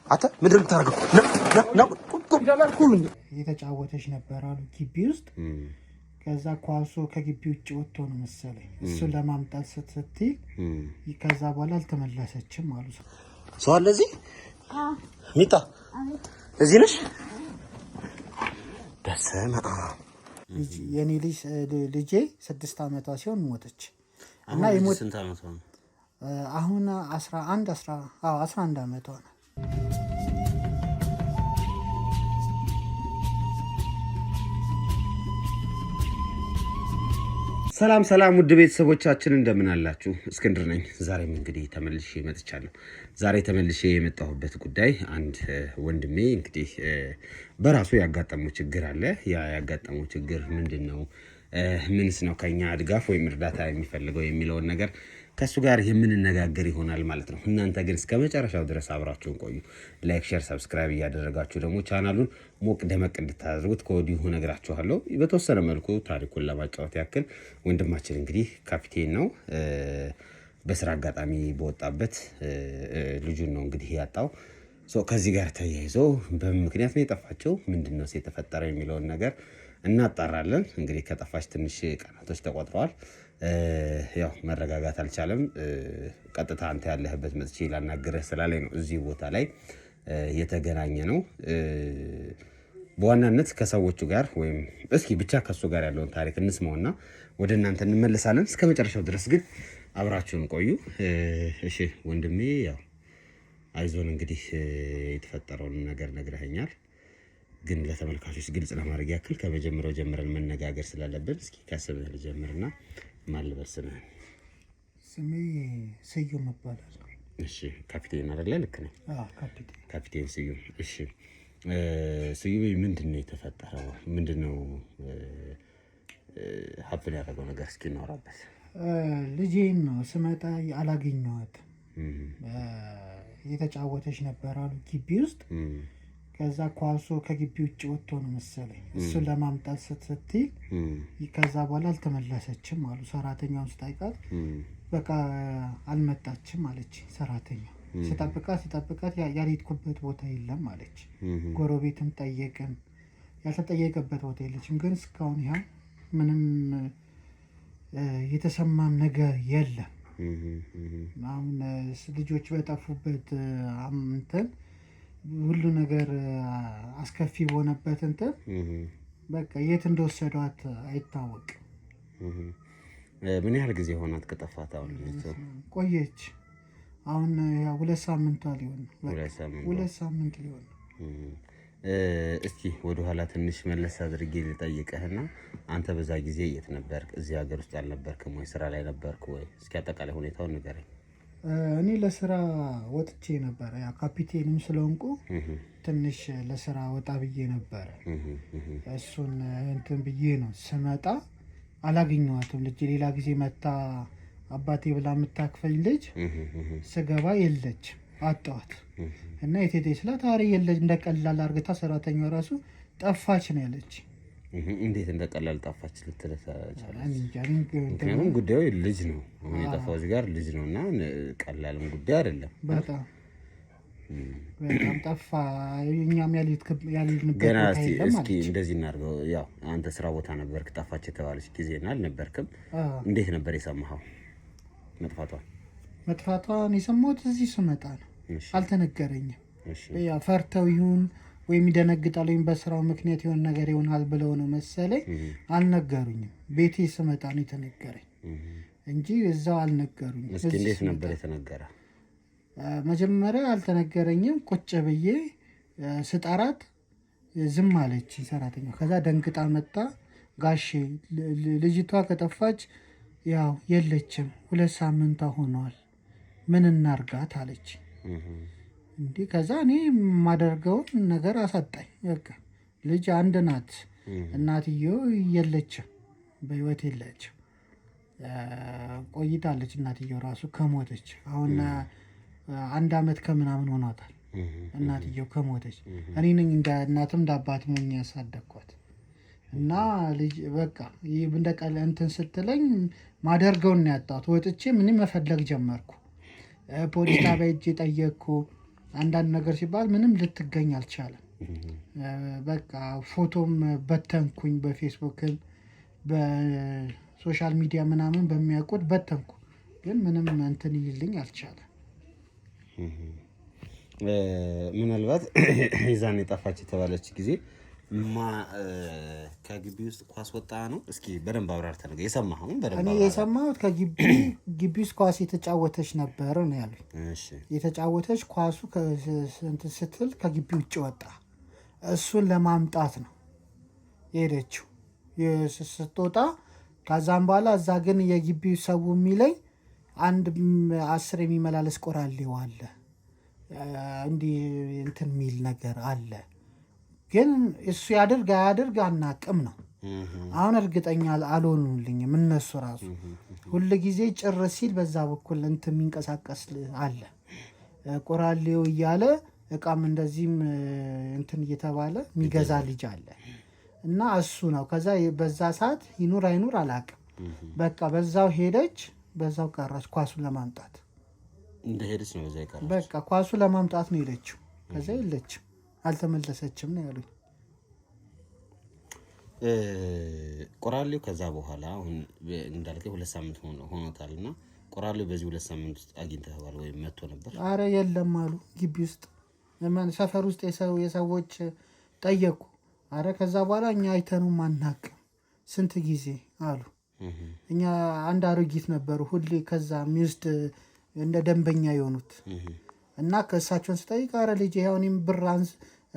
አታ ምንድን ነው ታርገው ነው ቁም እየተጫወተች ነበር አሉ ግቢ ውስጥ። ከዛ ኳሱ ከግቢ ውጭ ወጥቶ ነው መሰለኝ እሱን ለማምጣት ስትይ ከዛ በኋላ አልተመለሰችም አሉ። ሰው አለ እዚህ ሚጣ እዚህ ነሽ? በስመ አብ የኔ ልጄ 6 ዓመቷ ሲሆን ሞተች እና የሞት ስንት ዓመቷ ነው አሁን? 11 ዓመቷ ነው። ሰላም ውድ ቤተሰቦቻችን እንደምን አላችሁ? እስክንድር ነኝ። ዛሬም እንግዲህ ተመልሼ መጥቻለሁ። ዛሬ ተመልሼ የመጣሁበት ጉዳይ አንድ ወንድሜ እንግዲህ በራሱ ያጋጠመው ችግር አለ። ያ ያጋጠመው ችግር ምንድነው? ምንስ ነው ከኛ ድጋፍ ወይም እርዳታ የሚፈልገው የሚለውን ነገር ከሱ ጋር የምንነጋገር ይሆናል ማለት ነው። እናንተ ግን እስከ መጨረሻው ድረስ አብራችሁን ቆዩ። ላይክ፣ ሼር፣ ሰብስክራይብ እያደረጋችሁ ደግሞ ቻናሉን ሞቅ ደመቅ እንድታደርጉት ከወዲሁ ነግራችኋለሁ። በተወሰነ መልኩ ታሪኩን ለማጫወት ያክል ወንድማችን እንግዲህ ካፒቴን ነው። በስራ አጋጣሚ በወጣበት ልጁን ነው እንግዲህ ያጣው። ከዚህ ጋር ተያይዞ በምን ምክንያት ነው የጠፋቸው፣ ምንድነው የተፈጠረ የሚለውን ነገር እናጣራለን። እንግዲህ ከጠፋች ትንሽ ቀናቶች ተቆጥረዋል። ያው መረጋጋት አልቻለም። ቀጥታ አንተ ያለህበት መጥቼ ላናግርህ ስላለኝ ነው እዚህ ቦታ ላይ የተገናኘ ነው። በዋናነት ከሰዎቹ ጋር ወይም እስኪ ብቻ ከሱ ጋር ያለውን ታሪክ እንስማውና ወደ እናንተ እንመለሳለን። እስከ መጨረሻው ድረስ ግን አብራችሁን ቆዩ። እሺ ወንድሜ፣ ያው አይዞን። እንግዲህ የተፈጠረውን ነገር ነግረኸኛል፣ ግን ለተመልካቾች ግልጽ ለማድረግ ያክል ከመጀመሪያው ጀምረን መነጋገር ስላለብን እስኪ ከስምህ ልጀምርና ማን ልበል ስምህን? ስሜ ስዩም እባላለሁ። እሺ ካፒቴን አይደለ? ልክ ነኝ? ካፒቴን ስዩም። እሺ ስዩም፣ ምንድነው የተፈጠረው? ምንድነው ሀፕን ያደረገው ነገር? እስኪ እናወራበት። ልጄን ነው ስመጣ አላገኘኋትም። እየተጫወተች ነበር አሉ ግቢ ውስጥ። ከዛ ኳሱ ከግቢ ውጭ ወጥቶ ነው መሰለኝ እሱን ለማምጣት ስትይ ከዛ በኋላ አልተመለሰችም አሉ። ሰራተኛውን ስጠይቃት በቃ አልመጣችም አለች። ሰራተኛው ስጠብቃት ያልሄድኩበት ቦታ የለም አለች። ጎረቤትም ጠየቅን፣ ያልተጠየቀበት ቦታ የለችም። ግን እስካሁን ያ ምንም የተሰማም ነገር የለም። አሁን ልጆች በጠፉበት እንትን ሁሉ ነገር አስከፊ በሆነበት እንትን በቃ የት እንደወሰዷት አይታወቅም። ምን ያህል ጊዜ ሆናት ከጠፋት? አሁን ቆየች። አሁን 2 ሳምንቷ ሊሆን 2 ሳምንት ሊሆን። እስኪ ወደኋላ ትንሽ መለስ አድርጌ ልጠይቅህና አንተ በዛ ጊዜ የት ነበርክ? እዚህ ሀገር ውስጥ አልነበርክም ወይ? ስራ ላይ ነበርክ ወይ? እስኪ አጠቃላይ ሁኔታውን ንገረኝ። እኔ ለስራ ወጥቼ ነበረ። ያ ካፒቴንም ስለሆንኩ ትንሽ ለስራ ወጣ ብዬ ነበረ። እሱን እንትን ብዬ ነው ስመጣ አላገኘኋትም። ልጅ ሌላ ጊዜ መታ አባቴ ብላ የምታክፈኝ ልጅ ስገባ የለች፣ አጣኋት። እና የቴቴ ስላት አሪ የለች፣ እንደቀላል አርግታ ሰራተኛው ራሱ ጠፋች ነው ያለች። እንዴት እንደቀላል ጠፋች ልትለች? ምክንያቱም ጉዳዩ ልጅ ነው። አሁን የጠፋው እዚህ ጋር ልጅ ነው እና ቀላልም ጉዳይ አይደለም። በጣም ጠፋ። እኛም ያልንበት ገና እስኪ እንደዚህ እናድርገው። ያው አንተ ስራ ቦታ ነበርክ፣ ጠፋች የተባለች ጊዜና አልነበርክም። እንዴት ነበር የሰማኸው መጥፋቷን? የሰማሁት እዚህ ስመጣ ነው። አልተነገረኝም። ያው ፈርተው ይሁን ወይም ይደነግጣል ወይም በስራው ምክንያት የሆነ ነገር ይሆናል ብለው ነው መሰለኝ አልነገሩኝም። ቤቴ ስመጣ ነው የተነገረኝ እንጂ እዛው አልነገሩኝም። እስኪ እንዴት ነበር የተነገረ? መጀመሪያ አልተነገረኝም። ቁጭ ብዬ ስጠራት ዝም አለች ሰራተኛው። ከዛ ደንግጣ መጣ። ጋሼ ልጅቷ ከጠፋች ያው የለችም፣ 2 ሳምንቷ ሆኗል፣ ምን እናርጋት አለች። እንዲህ ከዛ እኔ የማደርገውን ነገር አሳጣኝ። በቃ ልጅ አንድ ናት፣ እናትየው የለችም፣ በህይወት የለችም፣ ቆይታለች። እናትየው ራሱ ከሞተች አሁን 1 ዓመት ከምናምን ሆኗታል። እናትየው ከሞተች እኔ ነኝ እንደ እናትም እንደ አባትም ሆኜ ያሳደግኳት። እና ልጅ በቃ እንደቀለ እንትን ስትለኝ ማደርገውን ነው ያጣሁት። ወጥቼ ምንም መፈለግ ጀመርኩ። ፖሊስ ጣቢያ ሄጄ ጠየቅኩ። አንዳንድ ነገር ሲባል ምንም ልትገኝ አልቻለም። በቃ ፎቶም በተንኩኝ፣ በፌስቡክም በሶሻል ሚዲያ ምናምን በሚያውቁት በተንኩ፣ ግን ምንም እንትን ይልኝ አልቻለም። ምናልባት ይዛን የጠፋች የተባለች ጊዜ ከግቢ ውስጥ ኳስ ወጣ ነው። እስኪ በደንብ አብራርተህ ነገር የሰማኸውን በደንብ እኔ የሰማሁት ከግቢ ውስጥ ኳስ የተጫወተች ነበር ነው ያሉኝ። የተጫወተች ኳሱ እንትን ስትል ከግቢ ውጭ ወጣ። እሱን ለማምጣት ነው የሄደችው ስትወጣ። ከዛም በኋላ እዛ ግን የግቢው ሰው የሚለኝ አንድ 10 የሚመላለስ ቆራሌው አለ፣ እንዲህ እንትን የሚል ነገር አለ። ግን እሱ ያድርግ አያድርግ አናቅም ነው። አሁን እርግጠኛ አልሆኑልኝም እነሱ ራሱ። ሁል ጊዜ ጭር ሲል በዛ በኩል እንትን የሚንቀሳቀስ አለ ቆራሌው እያለ እቃም እንደዚህም እንትን እየተባለ የሚገዛ ልጅ አለ እና እሱ ነው። ከዛ በዛ ሰዓት ይኑር አይኑር አላቅም። በቃ በዛው ሄደች፣ በዛው ቀረች። ኳሱን ለማምጣት እንደሄደች ነው በዛ ይቀር። በቃ ኳሱ ለማምጣት ነው ሄደችው። ከዛ የለችም፣ አልተመለሰችም ነው ያሉኝ። ቆራሌው ከዛ በኋላ አሁን እንዳልከኝ 2 ሳምንት ሆኖታል እና ቆራሌው በዚህ 2 ሳምንት ውስጥ አግኝተኸዋል ወይም መጥቶ ነበር? አረ የለም አሉ። ግቢ ውስጥ ሰፈር ውስጥ የሰዎች ጠየቁ። አረ ከዛ በኋላ እኛ አይተነውም አናቅም ስንት ጊዜ አሉ። እኛ አንድ አሮጊት ነበሩ ሁሌ ከዛ ሚውስድ እንደ ደንበኛ የሆኑት እና ከእሳቸውን ስጠይቅ አረ ልጅ ይኸው እኔም ብር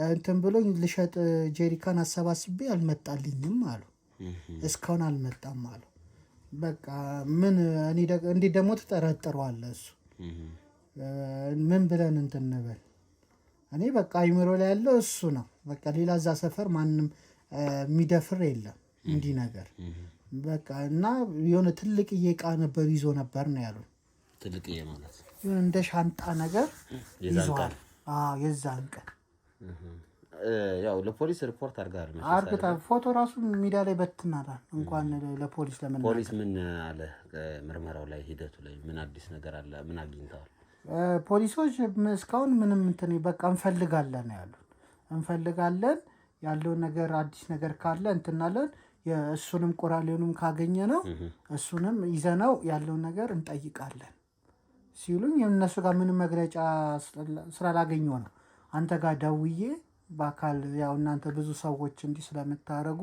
እንትን ብሎኝ ልሸጥ ጄሪካን አሰባስቤ አልመጣልኝም አሉ። እስካሁን አልመጣም አሉ። በቃ ምን እንዲህ ደግሞ ትጠረጥረዋለህ? እሱ ምን ብለን እንትን እንበል? እኔ በቃ አይምሮ ላይ ያለው እሱ ነው። በቃ ሌላ እዛ ሰፈር ማንም የሚደፍር የለም እንዲህ ነገር በቃ። እና የሆነ ትልቅዬ ዕቃ ነበር ይዞ ነበር ነው ያሉ። ትልቅዬ ማለት እንደ ሻንጣ ነገር ይዟል። የዛን ቀን ያው ለፖሊስ ሪፖርት አድርጋል። አርግታ ፎቶ ራሱ ሚዲያ ላይ በትናታል። እንኳን ለፖሊስ ለምን ፖሊስ ምን አለ? ምርመራው ላይ ሂደቱ ላይ ምን አዲስ ነገር አለ? ምን አግኝተዋል? ፖሊሶች እስካሁን ምንም እንትን በቃ እንፈልጋለን ያሉት። እንፈልጋለን ያለውን ነገር አዲስ ነገር ካለ እንትናለን። የእሱንም ቆራሌውንም ካገኘ ነው እሱንም ይዘነው ያለውን ነገር እንጠይቃለን ሲሉኝ የእነሱ ጋር ምንም መግለጫ ስላላገኘሁ ነው አንተ ጋር ደውዬ በአካል ያው እናንተ ብዙ ሰዎች እንዲህ ስለምታደርጉ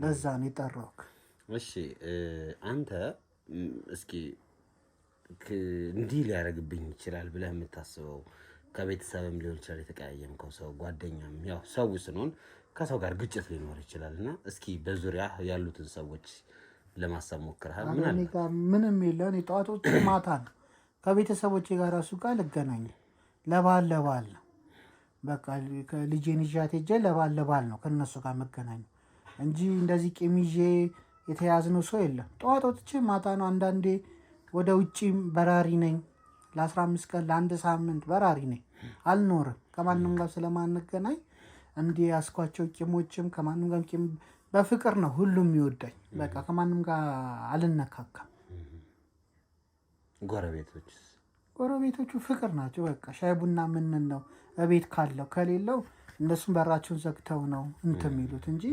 ለዛ ነው የጠራሁት። እሺ አንተ እስኪ እንዲህ ሊያደርግብኝ ይችላል ብለህ የምታስበው ከቤተሰብም ሊሆን ይችላል፣ የተቀያየምከው ሰው ጓደኛም፣ ያው ሰው ስንሆን ከሰው ጋር ግጭት ሊኖር ይችላል እና እስኪ በዙሪያ ያሉትን ሰዎች ለማሰብ ሞክረሃል? ምንም የለ። እኔ ጠዋቶች ማታ ነው ከቤተሰቦቼ ጋር እሱ ጋር ልገናኝ ለባል ነው በቃ ልጄን ይዣት ሄጄ ለባል ነው ከነሱ ጋር መገናኝ እንጂ እንደዚህ ቂም ይዤ የተያዝነው ሰው የለም። ጠዋት ወጥቼ ማታ ነው። አንዳንዴ ወደ ውጭም በራሪ ነኝ። ለ15 ቀን ለ1 ሳምንት በራሪ ነኝ። አልኖርም ከማንም ጋር ስለማንገናኝ እንዲህ ያስኳቸው ቂሞችም ከማንም ጋር ቂም በፍቅር ነው ሁሉም የሚወዳኝ። በቃ ከማንም ጋር አልነካካም። ጎረቤቶቹ ፍቅር ናቸው። በቃ ሻይ ቡና ምን ነው እቤት ካለው ከሌለው እነሱም በራቸውን ዘግተው ነው እንትን የሚሉት እንጂ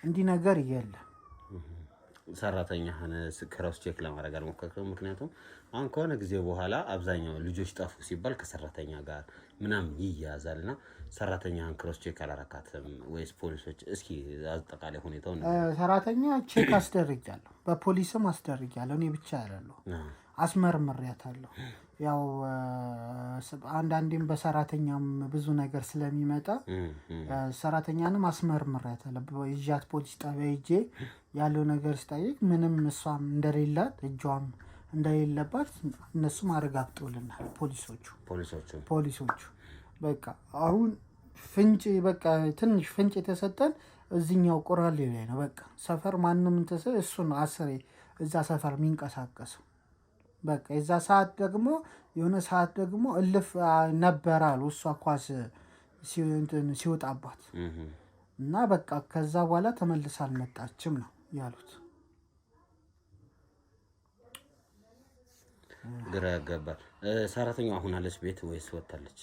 እንዲህ ነገር የለም። ሰራተኛህን ክሮስ ቼክ ለማድረግ አልሞከርክም? ምክንያቱም አሁን ከሆነ ጊዜ በኋላ አብዛኛው ልጆች ጠፉ ሲባል ከሰራተኛ ጋር ምናምን ይያዛል እና ሰራተኛህን ክሮስ ቼክ አላረካትም ወይስ ፖሊሶች? እስኪ አጠቃላይ ሁኔታውን። ሰራተኛ ቼክ አስደርጊያለሁ፣ በፖሊስም አስደርጊያለሁ። እኔ ብቻ ያለለሁ አስመርምሬያታለሁ። ያው አንዳንዴም በሰራተኛም ብዙ ነገር ስለሚመጣ ሰራተኛንም አስመርምሬያታለሁ። ይዣት ፖሊስ ጣቢያ ሂጄ ያለው ነገር ስጠይቅ ምንም እሷም እንደሌላት እጇም እንደሌለባት እነሱም አረጋግጠውልናል ፖሊሶቹ። በቃ አሁን ፍንጭ በቃ ትንሽ ፍንጭ የተሰጠን እዚህኛው ቆራሌ ላይ ነው። በቃ ሰፈር ማንም እሱ ነው አስሬ እዛ ሰፈር የሚንቀሳቀሰው። በቃ የዛ ሰዓት ደግሞ የሆነ ሰዓት ደግሞ እልፍ ነበር አሉ እሷ ኳስ ሲወጣባት እና በቃ ከዛ በኋላ ተመልሳ አልመጣችም ነው ያሉት። ግራ ያጋባል። ሰራተኛው አሁን አለች ቤት ወይስ ወጣለች?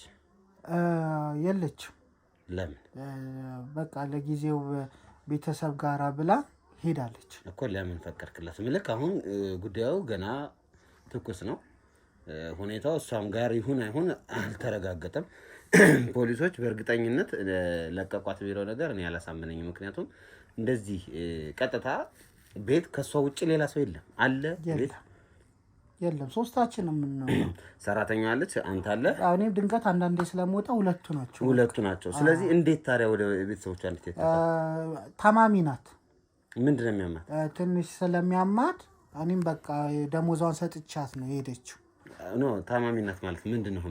የለችም። ለምን? በቃ ለጊዜው ቤተሰብ ጋራ ብላ ሄዳለች እኮ። ለምን ፈቀድክላት? ምልክ አሁን ጉዳዩ ገና ትኩስ ነው። ሁኔታው እሷም ጋር ይሁን አይሁን አልተረጋገጠም። ፖሊሶች በእርግጠኝነት ለቀቋት ቢለው ነገር እኔ አላሳመነኝም። ምክንያቱም እንደዚህ ቀጥታ ቤት ከሷ ውጭ ሌላ ሰው የለም አለ ቤት የለም። ሶስታችንም ነው። ሰራተኛ አለች፣ አንተ አለ። እኔም ድንገት አንዳንዴ ስለምወጣ ሁለቱ ናቸው። ስለዚህ እንዴት ታዲያ ወደ ቤተሰቦቿ እንዴት? ታማሚ ናት። ምንድን ነው የሚያማት? ትንሽ ስለሚያማት እኔም በቃ ደሞዟን ሰጥቻት ነው የሄደችው። ኖ ታማሚ ናት ማለት ምንድን ነው?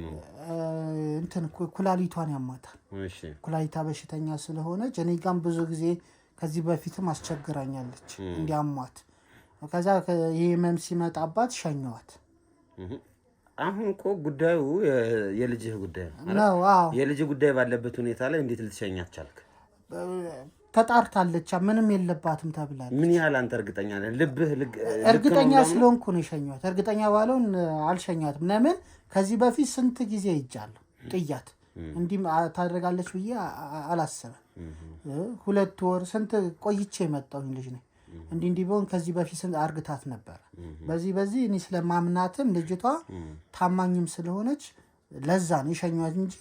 እንትን ኩላሊቷን ያማታል። እሺ ኩላሊታ በሽተኛ ስለሆነች እኔ ጋም ብዙ ጊዜ ከዚህ በፊትም አስቸግራኛለች እንዲያሟት። ከዛ ይሄ ህመም ሲመጣባት ሸኘዋት። አሁን እኮ ጉዳዩ የልጅህ ጉዳይ ነው። አዎ የልጅህ ጉዳይ ባለበት ሁኔታ ላይ እንዴት ልትሸኛት ቻልክ? ተጣርታለች፣ ምንም የለባትም ተብላለች። ምን ያህል አንተ እርግጠኛ ነህ? እርግጠኛ ስለሆንኩ ነው የሸኘኋት። እርግጠኛ ባለውን አልሸኛትም። ለምን ከዚህ በፊት ስንት ጊዜ ይጃለሁ ጥያት እንዲህ ታደርጋለች ብዬ አላሰበም። 2 ወር ስንት ቆይቼ የመጣሁኝ ልጅ ነኝ። እንዲህ ቢሆን ከዚህ በፊት አርግታት ነበር። በዚህ እኔ ስለማምናትም ልጅቷ ታማኝም ስለሆነች ለዛ ነው የሸኘኋት እንጂ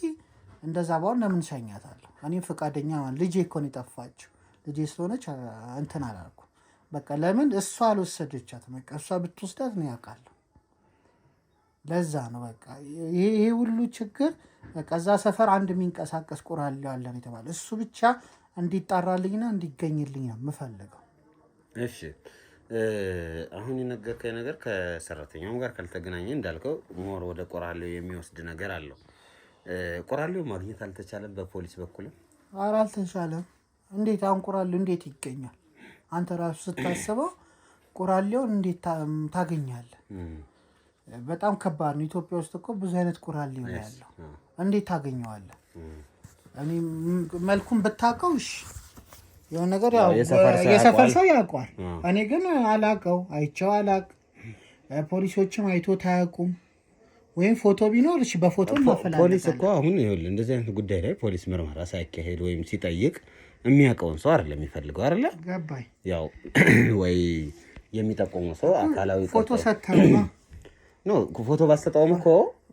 እንደዛ ባሁን ለምን ሸኛታለሁ? እኔም ፈቃደኛ ልጄ እኮ ነው የጠፋችው። ልጄ ስለሆነች እንትን አላልኩም። በቃ ለምን እሷ አልወሰደቻትም? በቃ እሷ ብትወስዳት ነው ያውቃለሁ። ለዛ ነው በቃ ይሄ ሁሉ ችግር። በቃ እዛ ሰፈር አንድ የሚንቀሳቀስ ቁራሌው አለ ነው የተባለ። እሱ ብቻ እንዲጣራልኝና እንዲገኝልኝ ነው የምፈልገው። እሺ አሁን የነገርከኝ ነገር ከሰራተኛውም ጋር ካልተገናኘ እንዳልከው ሞር ወደ ቆራሌው የሚወስድ ነገር አለው። ቆራሌው ማግኘት አልተቻለም በፖሊስ በኩልም? ኧረ አልተቻለም። እንዴት አሁን ቆራሌው እንዴት ይገኛል? አንተ ራሱ ስታስበው ቆራሌውን እንዴት ታገኛለህ? በጣም ከባድ ነው። ኢትዮጵያ ውስጥ እኮ ብዙ አይነት ቆራሌው ነው ያለው። እንዴት ታገኘዋለህ? እኔ መልኩን ብታውቀው እሺ የሆነ ነገር ያው የሰፈር ሰው ያውቀዋል። እኔ ግን አላውቀው፣ አይቼው አላውቅም። ፖሊሶችም አይቶት አያውቁም። ወይም ፎቶ ቢኖር እሺ በፎቶ ማፈላለግ። ፖሊስ እኮ አሁን ይኸውልህ እንደዚህ አይነት ጉዳይ ላይ ፖሊስ ምርመራ ሳይካሄድ ወይም ሲጠይቅ የሚያውቀውን ሰው አይደለም የሚፈልገው አይደለ? ገባኝ። ያው ወይ የሚጠቁመው ሰው አካላዊ ፎቶ ሰተው ነው። ፎቶ ባሰጠውም እኮ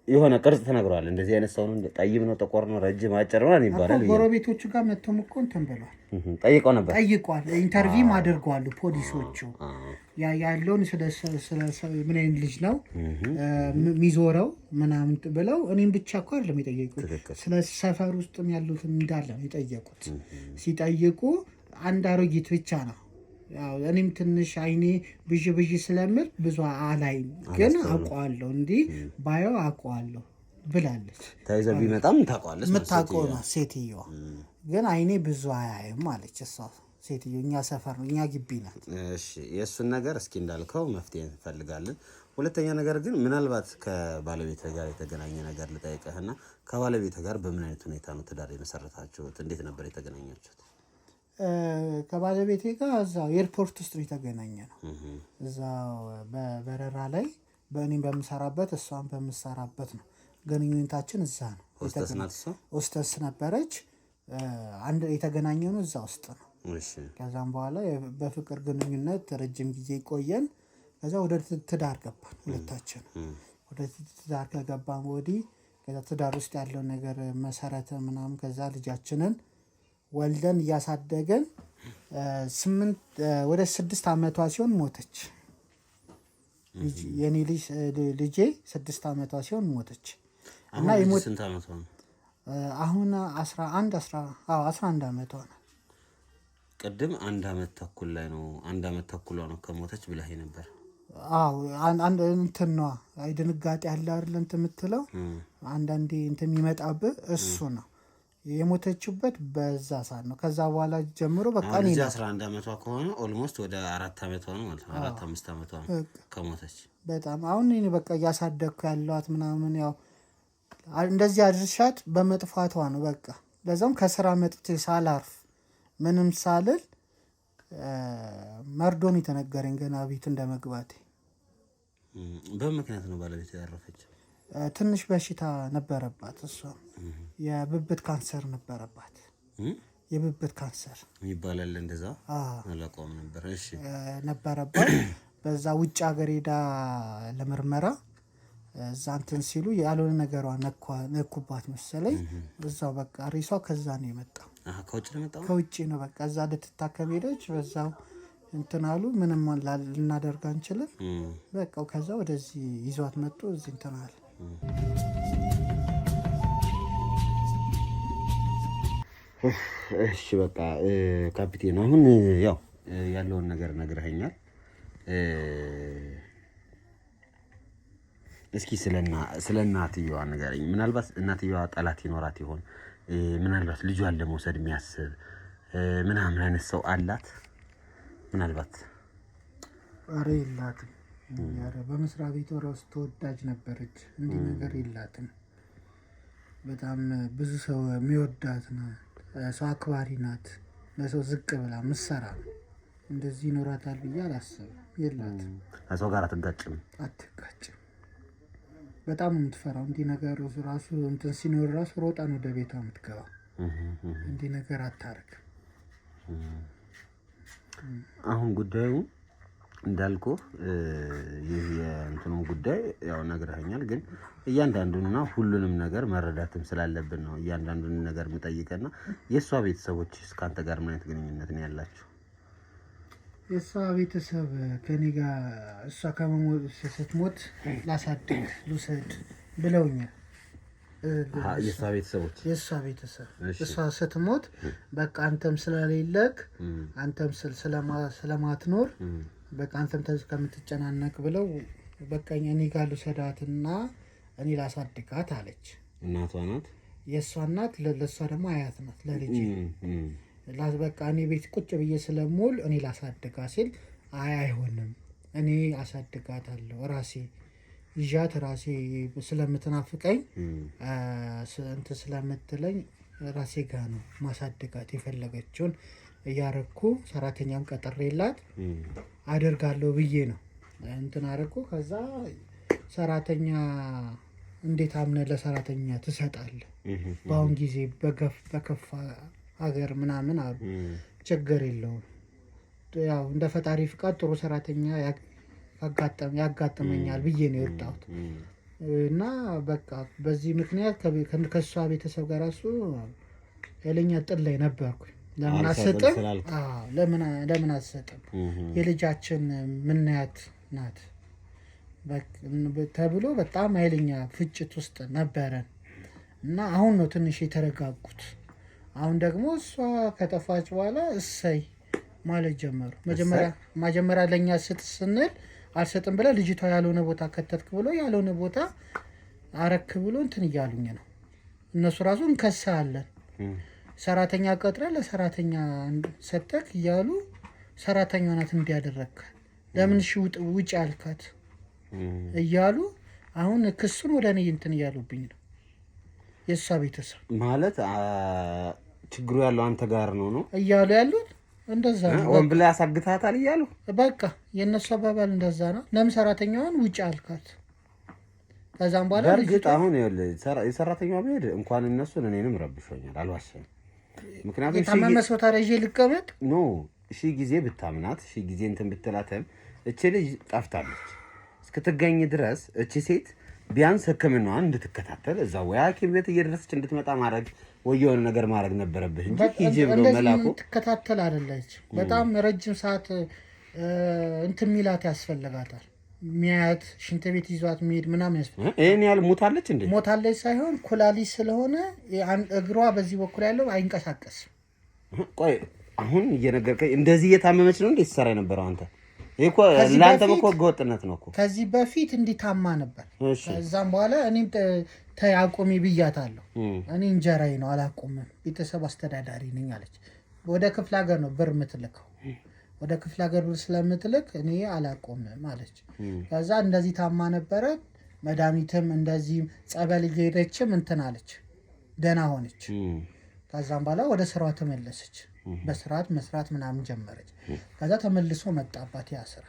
የሆነ ቅርጽ ተነግሯል። እንደዚህ አይነት ሰው ነው፣ ጠይም ነው፣ ጥቁር ነው፣ ረጅም አጭር ነው ይባላል። ጎረቤቶቹ ጋር መጥቶም እኮ እንትን ብሏል። ጠይቀው ነበር። ጠይቋል። ኢንተርቪው አድርገዋል ፖሊሶቹ። ያለውን ስለ ምን አይነት ልጅ ነው የሚዞረው ምናምን ብለው እኔም ብቻ እኮ አይደለም የጠየቁት፣ ስለ ሰፈር ውስጥም ያሉትን እንዳለ ነው የጠየቁት። ሲጠይቁ አንድ አሮጊት ብቻ ነው። ያው እኔም ትንሽ አይኔ ብዥ ስለምል ብዙ አላይም፣ ግን አውቀዋለሁ፣ እንዲህ ባየው አውቀዋለሁ ብላለች። ተይዘህ ቢመጣም ታውቀዋለች። የምታውቀው ነው ሴትዮዋ፣ ግን አይኔ ብዙ አያይም አለች እሷ ሴትዮ። እኛ ሰፈር ነው እኛ ግቢ ናት። እሺ የእሱን ነገር እስኪ እንዳልከው መፍትሄ እንፈልጋለን። ሁለተኛ ነገር ግን ምናልባት ከባለቤት ጋር የተገናኘ ነገር ልጠይቅህና ከባለቤት ጋር በምን አይነት ሁኔታ ነው ትዳር የመሰረታችሁት? እንዴት ነበር የተገናኛችሁት? ከባለቤቴ ጋር እዛው ኤርፖርት ውስጥ ነው የተገናኘ ነው። እዛው በበረራ ላይ በእኔም በምሰራበት እሷም በምሰራበት ነው ግንኙነታችን። እዛ ነው። ሆስተስ ነበረች። አንድ የተገናኘ ነው እዛ ውስጥ ነው። ከዛም በኋላ በፍቅር ግንኙነት ረጅም ጊዜ ቆየን። ከዛ ወደ ትዳር ገባን ሁለታችን። ወደ ትዳር ከገባን ወዲህ ከዛ ትዳር ውስጥ ያለው ነገር መሰረተ ምናምን ከዛ ልጃችንን ወልደን እያሳደገን ወደ 6 ዓመቷ ሲሆን ሞተች። የኔ ልጄ 6 ዓመቷ ሲሆን ሞተች። እና ስንት ዓመቷ ነው አሁን? 11 ዓመቷ ነው። ቅድም 1 ዓመት ተኩል ላይ ነው 1 ዓመት ተኩሏ ነው ከሞተች ብለህ ነበር። አዎ አንድ እንትን ነው ድንጋጤ ያለ አይደል እንትን የምትለው አንዳንዴ እንትን የሚመጣብህ እሱ ነው። የሞተችበት በዛ ሰዓት ነው። ከዛ በኋላ ጀምሮ በቃ እኔ 11 ዓመቷ ከሆነ ኦልሞስት ወደ 4 ዓመቷ ነው ማለት ነው። 4-5 ዓመቷ ነው ከሞተች። በጣም አሁን እኔ በቃ እያሳደግኩ ያለዋት ምናምን ያው እንደዚህ አድርሻት በመጥፋቷ ነው በቃ። ለዛም ከስራ መጥቼ ሳላርፍ ምንም ሳልል መርዶን የተነገረኝ ገና ቤት እንደመግባቴ። በምክንያት ነው ባለቤት ያረፈች። ትንሽ በሽታ ነበረባት እሷ የብብት ካንሰር ነበረባት። የብብት ካንሰር ይባላል እንደዛ አላውቀውም ነበር። እሺ ነበረባት። በዛ ውጭ ሀገር ሄዳ ለምርመራ እዛ እንትን ሲሉ ያልሆነ ነገሯ ነኩባት መሰለኝ። በዛው በቃ ሬሷ ከዛ ነው የመጣው። ከውጭ ነው የመጣው። ከውጭ ነው በቃ እዛ ልትታከም ሄደች። በዛው እንትን አሉ። ምንም ልናደርግ አንችልም። በቃ ከዛ ወደዚህ ይዟት መጡ። እዚህ እንትን አለ። እሺ በቃ ካፒቴን፣ አሁን ያው ያለውን ነገር ነግረኸኛል። እስኪ ስለ እናትየዋ ንገረኝ። ምናልባት እናትየዋ ጠላት ይኖራት ይሆን? ምናልባት ልጇን ለመውሰድ የሚያስብ ምናምን አይነት ሰው አላት? ምናልባት ኧረ የላትም። ኧረ በመስሪያ ቤቷ እራሱ ተወዳጅ ነበረች። እንዲህ ነገር የላትም። በጣም ብዙ ሰው የሚወዳት ናት። ሰው አክባሪ ናት። ለሰው ዝቅ ብላ ምሰራ ነው። እንደዚህ ይኖራታል ብዬ አላስብም። የላትም። ከሰው ጋር አትጋጭም? አትጋጭም። በጣም የምትፈራው እንዲህ ነገር ራሱ እንትን ሲኖር ራሱ ሮጣን ወደ ቤቷ የምትገባው። እንዲህ ነገር አታርግም። አሁን ጉዳዩ እንዳልኩህ ይህ የእንትኑ ጉዳይ ያው ነግረኸኛል፣ ግን እያንዳንዱንና ሁሉንም ነገር መረዳትም ስላለብን ነው እያንዳንዱን ነገር የምጠይቀና የእሷ ቤተሰቦች ከአንተ ጋር ምን አይነት ግንኙነት ነው ያላቸው? የእሷ ቤተሰብ ከኔ ጋር እሷ ስትሞት ላሳድግ ልውሰድ ብለውኛል። የእሷ ቤተሰቦች እሷ ስትሞት በቃ አንተም ስለሌለክ አንተም ስለማትኖር በቃ አንተም ከምትጨናነቅ ብለው በቃ እኔ ጋር ልውሰዳትና እኔ ላሳድጋት አለች። እናቷ ናት የእሷ እናት፣ ለእሷ ደግሞ አያት ናት ለልጅ። በቃ እኔ ቤት ቁጭ ብዬ ስለምውል እኔ ላሳድጋ ሲል አይሆንም፣ እኔ አሳድጋታለሁ ራሴ ይዣት ራሴ ስለምትናፍቀኝ እንትን ስለምትለኝ ራሴ ጋር ነው ማሳድጋት። የፈለገችውን እያረኩ ሰራተኛም ቀጥሬላት አደርጋለሁ ብዬ ነው እንትን አረኩ። ከዛ ሰራተኛ እንዴት አምነህ ለሰራተኛ ትሰጣለህ? በአሁን ጊዜ በከፋ ሀገር ምናምን አሉ። ችግር የለውም ያው እንደ ፈጣሪ ፍቃድ ጥሩ ሰራተኛ ያጋጥመኛል ብዬ ነው የወጣሁት። እና በቃ በዚህ ምክንያት ከእሷ ቤተሰብ ጋር እሱ ኃይለኛ ጥል ላይ ነበርኩኝ። ለምን አትሰጥም? ለምን አትሰጥም? የልጃችን ምናያት ናት ተብሎ በጣም ኃይለኛ ፍጭት ውስጥ ነበረን እና አሁን ነው ትንሽ የተረጋጉት። አሁን ደግሞ እሷ ከጠፋች በኋላ እሰይ ማለት ጀመሩ። መጀመሪያ ለእኛ ስጥ ስንል አልሰጥም ብለህ ልጅቷ ያልሆነ ቦታ ከተትክ ብሎ ያልሆነ ቦታ አረክ ብሎ እንትን እያሉኝ ነው እነሱ ራሱ እንከሳለን። ሰራተኛ ቀጥረ ለሰራተኛ ሰጠክ እያሉ ሰራተኛ ናት እንዲያደረግክ ለምን ውጭ አልካት እያሉ አሁን ክሱን ወደ እኔ እንትን እያሉብኝ ነው። የእሷ ቤተሰብ ማለት ችግሩ ያለው አንተ ጋር ነው እያሉ ያሉት እንደዛ ነው። ወን ብላ ያሳግታታል እያሉ በቃ የእነሱ አባባል እንደዛ ነው። ለምን ሰራተኛዋን ውጭ አልካት? ከዛም በኋላ በእርግጥ አሁን የሰራተኛዋ ብሄድ እንኳን እነሱን እኔንም ረብሾኛል፣ አልዋሸም። ምክንያቱም የታመመ ሰው ታዲያ ይዤ ልቀመጥ ኖ ሺህ ጊዜ ብታምናት ሺህ ጊዜ እንትን ብትላተም እቺ ልጅ ጠፍታለች እስክትገኝ ድረስ እቺ ሴት ቢያንስ ሕክምናዋን እንድትከታተል እዛ ወይ ሐኪም ቤት እየደረሰች እንድትመጣ ማድረግ ወይ የሆነ ነገር ማድረግ ነበረብህ እንጂ ሂጂ ብሎ መላኩ ትከታተል አይደለች። በጣም ረጅም ሰዓት እንትን ሚላት ያስፈልጋታል። ሚያት ሽንት ቤት ይዟት ሚሄድ ምናምን ያስፈልጋል። ይሄን ያህል ሞታለች እንዴ? ሞታለች ሳይሆን ኩላሊት ስለሆነ እግሯ በዚህ በኩል ያለው አይንቀሳቀስም። ቆይ አሁን እየነገርከኝ እንደዚህ እየታመመች ነው እንዴ ትሰራ የነበረው አንተ? ይሄ እኮ ለአንተም እኮ ህገወጥነት ነው እኮ። ከዚህ በፊት እንዲታማ ነበር። ከዛም በኋላ እኔም ተያቁሚ ብያታለሁ። እኔ እንጀራዬ ነው አላቁምም፣ ቤተሰብ አስተዳዳሪ ነኝ አለች። ወደ ክፍለ ሀገር ነው ብር የምትልከው። ወደ ክፍለ ሀገር ብር ስለምትልክ እኔ አላቁምም አለች። ከዛ እንደዚህ ታማ ነበረ። መድኃኒትም እንደዚህ ጸበል እየሄደችም እንትን አለች፣ ደህና ሆነች። ከዛም በኋላ ወደ ስራዋ ተመለሰች። በስርዓት መስራት ምናምን ጀመረች። ከዛ ተመልሶ መጣባት ያ ስራ፣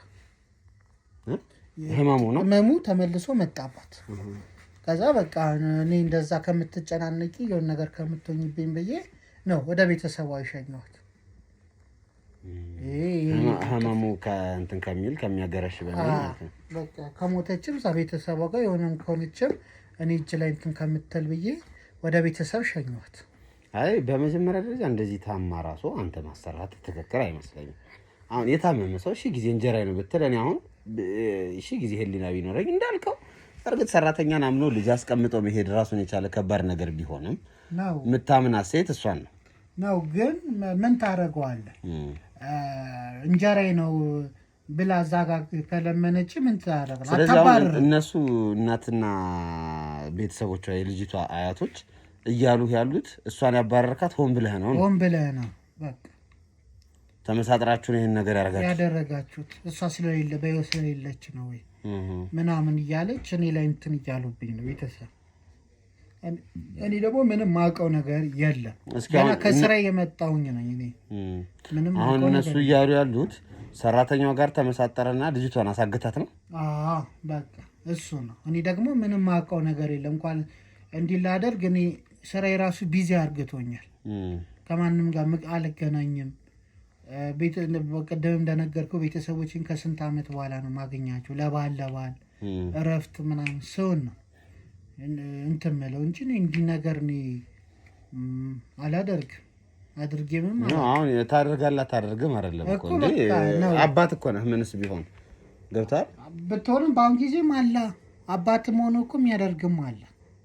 ህመሙ ተመልሶ መጣባት። ከዛ በቃ እኔ እንደዛ ከምትጨናነቂ የሆነ ነገር ከምትሆኝብኝ ብዬ ነው ወደ ቤተሰቧ የሸኘኋት። ህመሙ ከእንትን ከሚል ከሚያገረሽ በቃ ከሞተችም እዛ ቤተሰቧ ጋር የሆነም ከሆነችም እኔ እጅ ላይ እንትን ከምትል ብዬ ወደ ቤተሰብ ሸኘኋት። አይ በመጀመሪያ ደረጃ እንደዚህ ታማ ራሱ አንተ ማሰራት ትክክል አይመስለኝም። አሁን የታመመ ሰው እሺ ጊዜ እንጀራዬ ነው ብትል እኔ አሁን እሺ ጊዜ ህሊና ቢኖረኝ እንዳልከው እርግጥ ሰራተኛን አምኖ ልጅ አስቀምጦ መሄድ ራሱን የቻለ ከባድ ነገር ቢሆንም የምታምናት ሴት እሷን ነው። ግን ምን ታደርገዋለህ? እንጀራዬ ነው ብላ እዛ ጋር ከለመነች ምን ታደርጋለህ? ስለዚህ እነሱ እናትና ቤተሰቦቿ የልጅቷ አያቶች እያሉ ያሉት እሷን ያባረርካት ሆን ብለህ ነው። ሆን ብለህ ነው በቃ ተመሳጥራችሁ ይሄን ነገር ያደረጋችሁት። እሷ ስለሌለ በህይወት ስለሌለች ነው ወይ ምናምን እያለች እኔ ላይ እንትን እያሉብኝ ነው ቤተሰብ። እኔ ደግሞ ምንም ማውቀው ነገር የለም። ገና ከስራ የመጣሁኝ ነኝ እኔ ምንም። አሁን እነሱ እያሉ ያሉት ሰራተኛው ጋር ተመሳጠረና ልጅቷን አሳግታት ነው። በቃ እሱ ነው። እኔ ደግሞ ምንም ማውቀው ነገር የለም። እንኳን እንዲህ ላደርግ እኔ ስራ የራሱ ቢዚ አርግቶኛል። ከማንም ጋር አልገናኝም። ቅድም እንደነገርኩህ ቤተሰቦችን ከስንት ዓመት በኋላ ነው ማገኛቸው። ለበዓል እረፍት ምናምን ሰውን ነው እንትን የምለው እንጂ እንዲህ ነገር እኔ አላደርግም። አድርጌምም አሁን ታደርጋለህ አታደርግም አይደለም እኮ እንዴ አባት እኮ ነህ። ምንስ ቢሆን ገብቶሃል ብትሆንም በአሁን ጊዜም አለ አባትም ሆኖ እኮ የሚያደርግም አለ።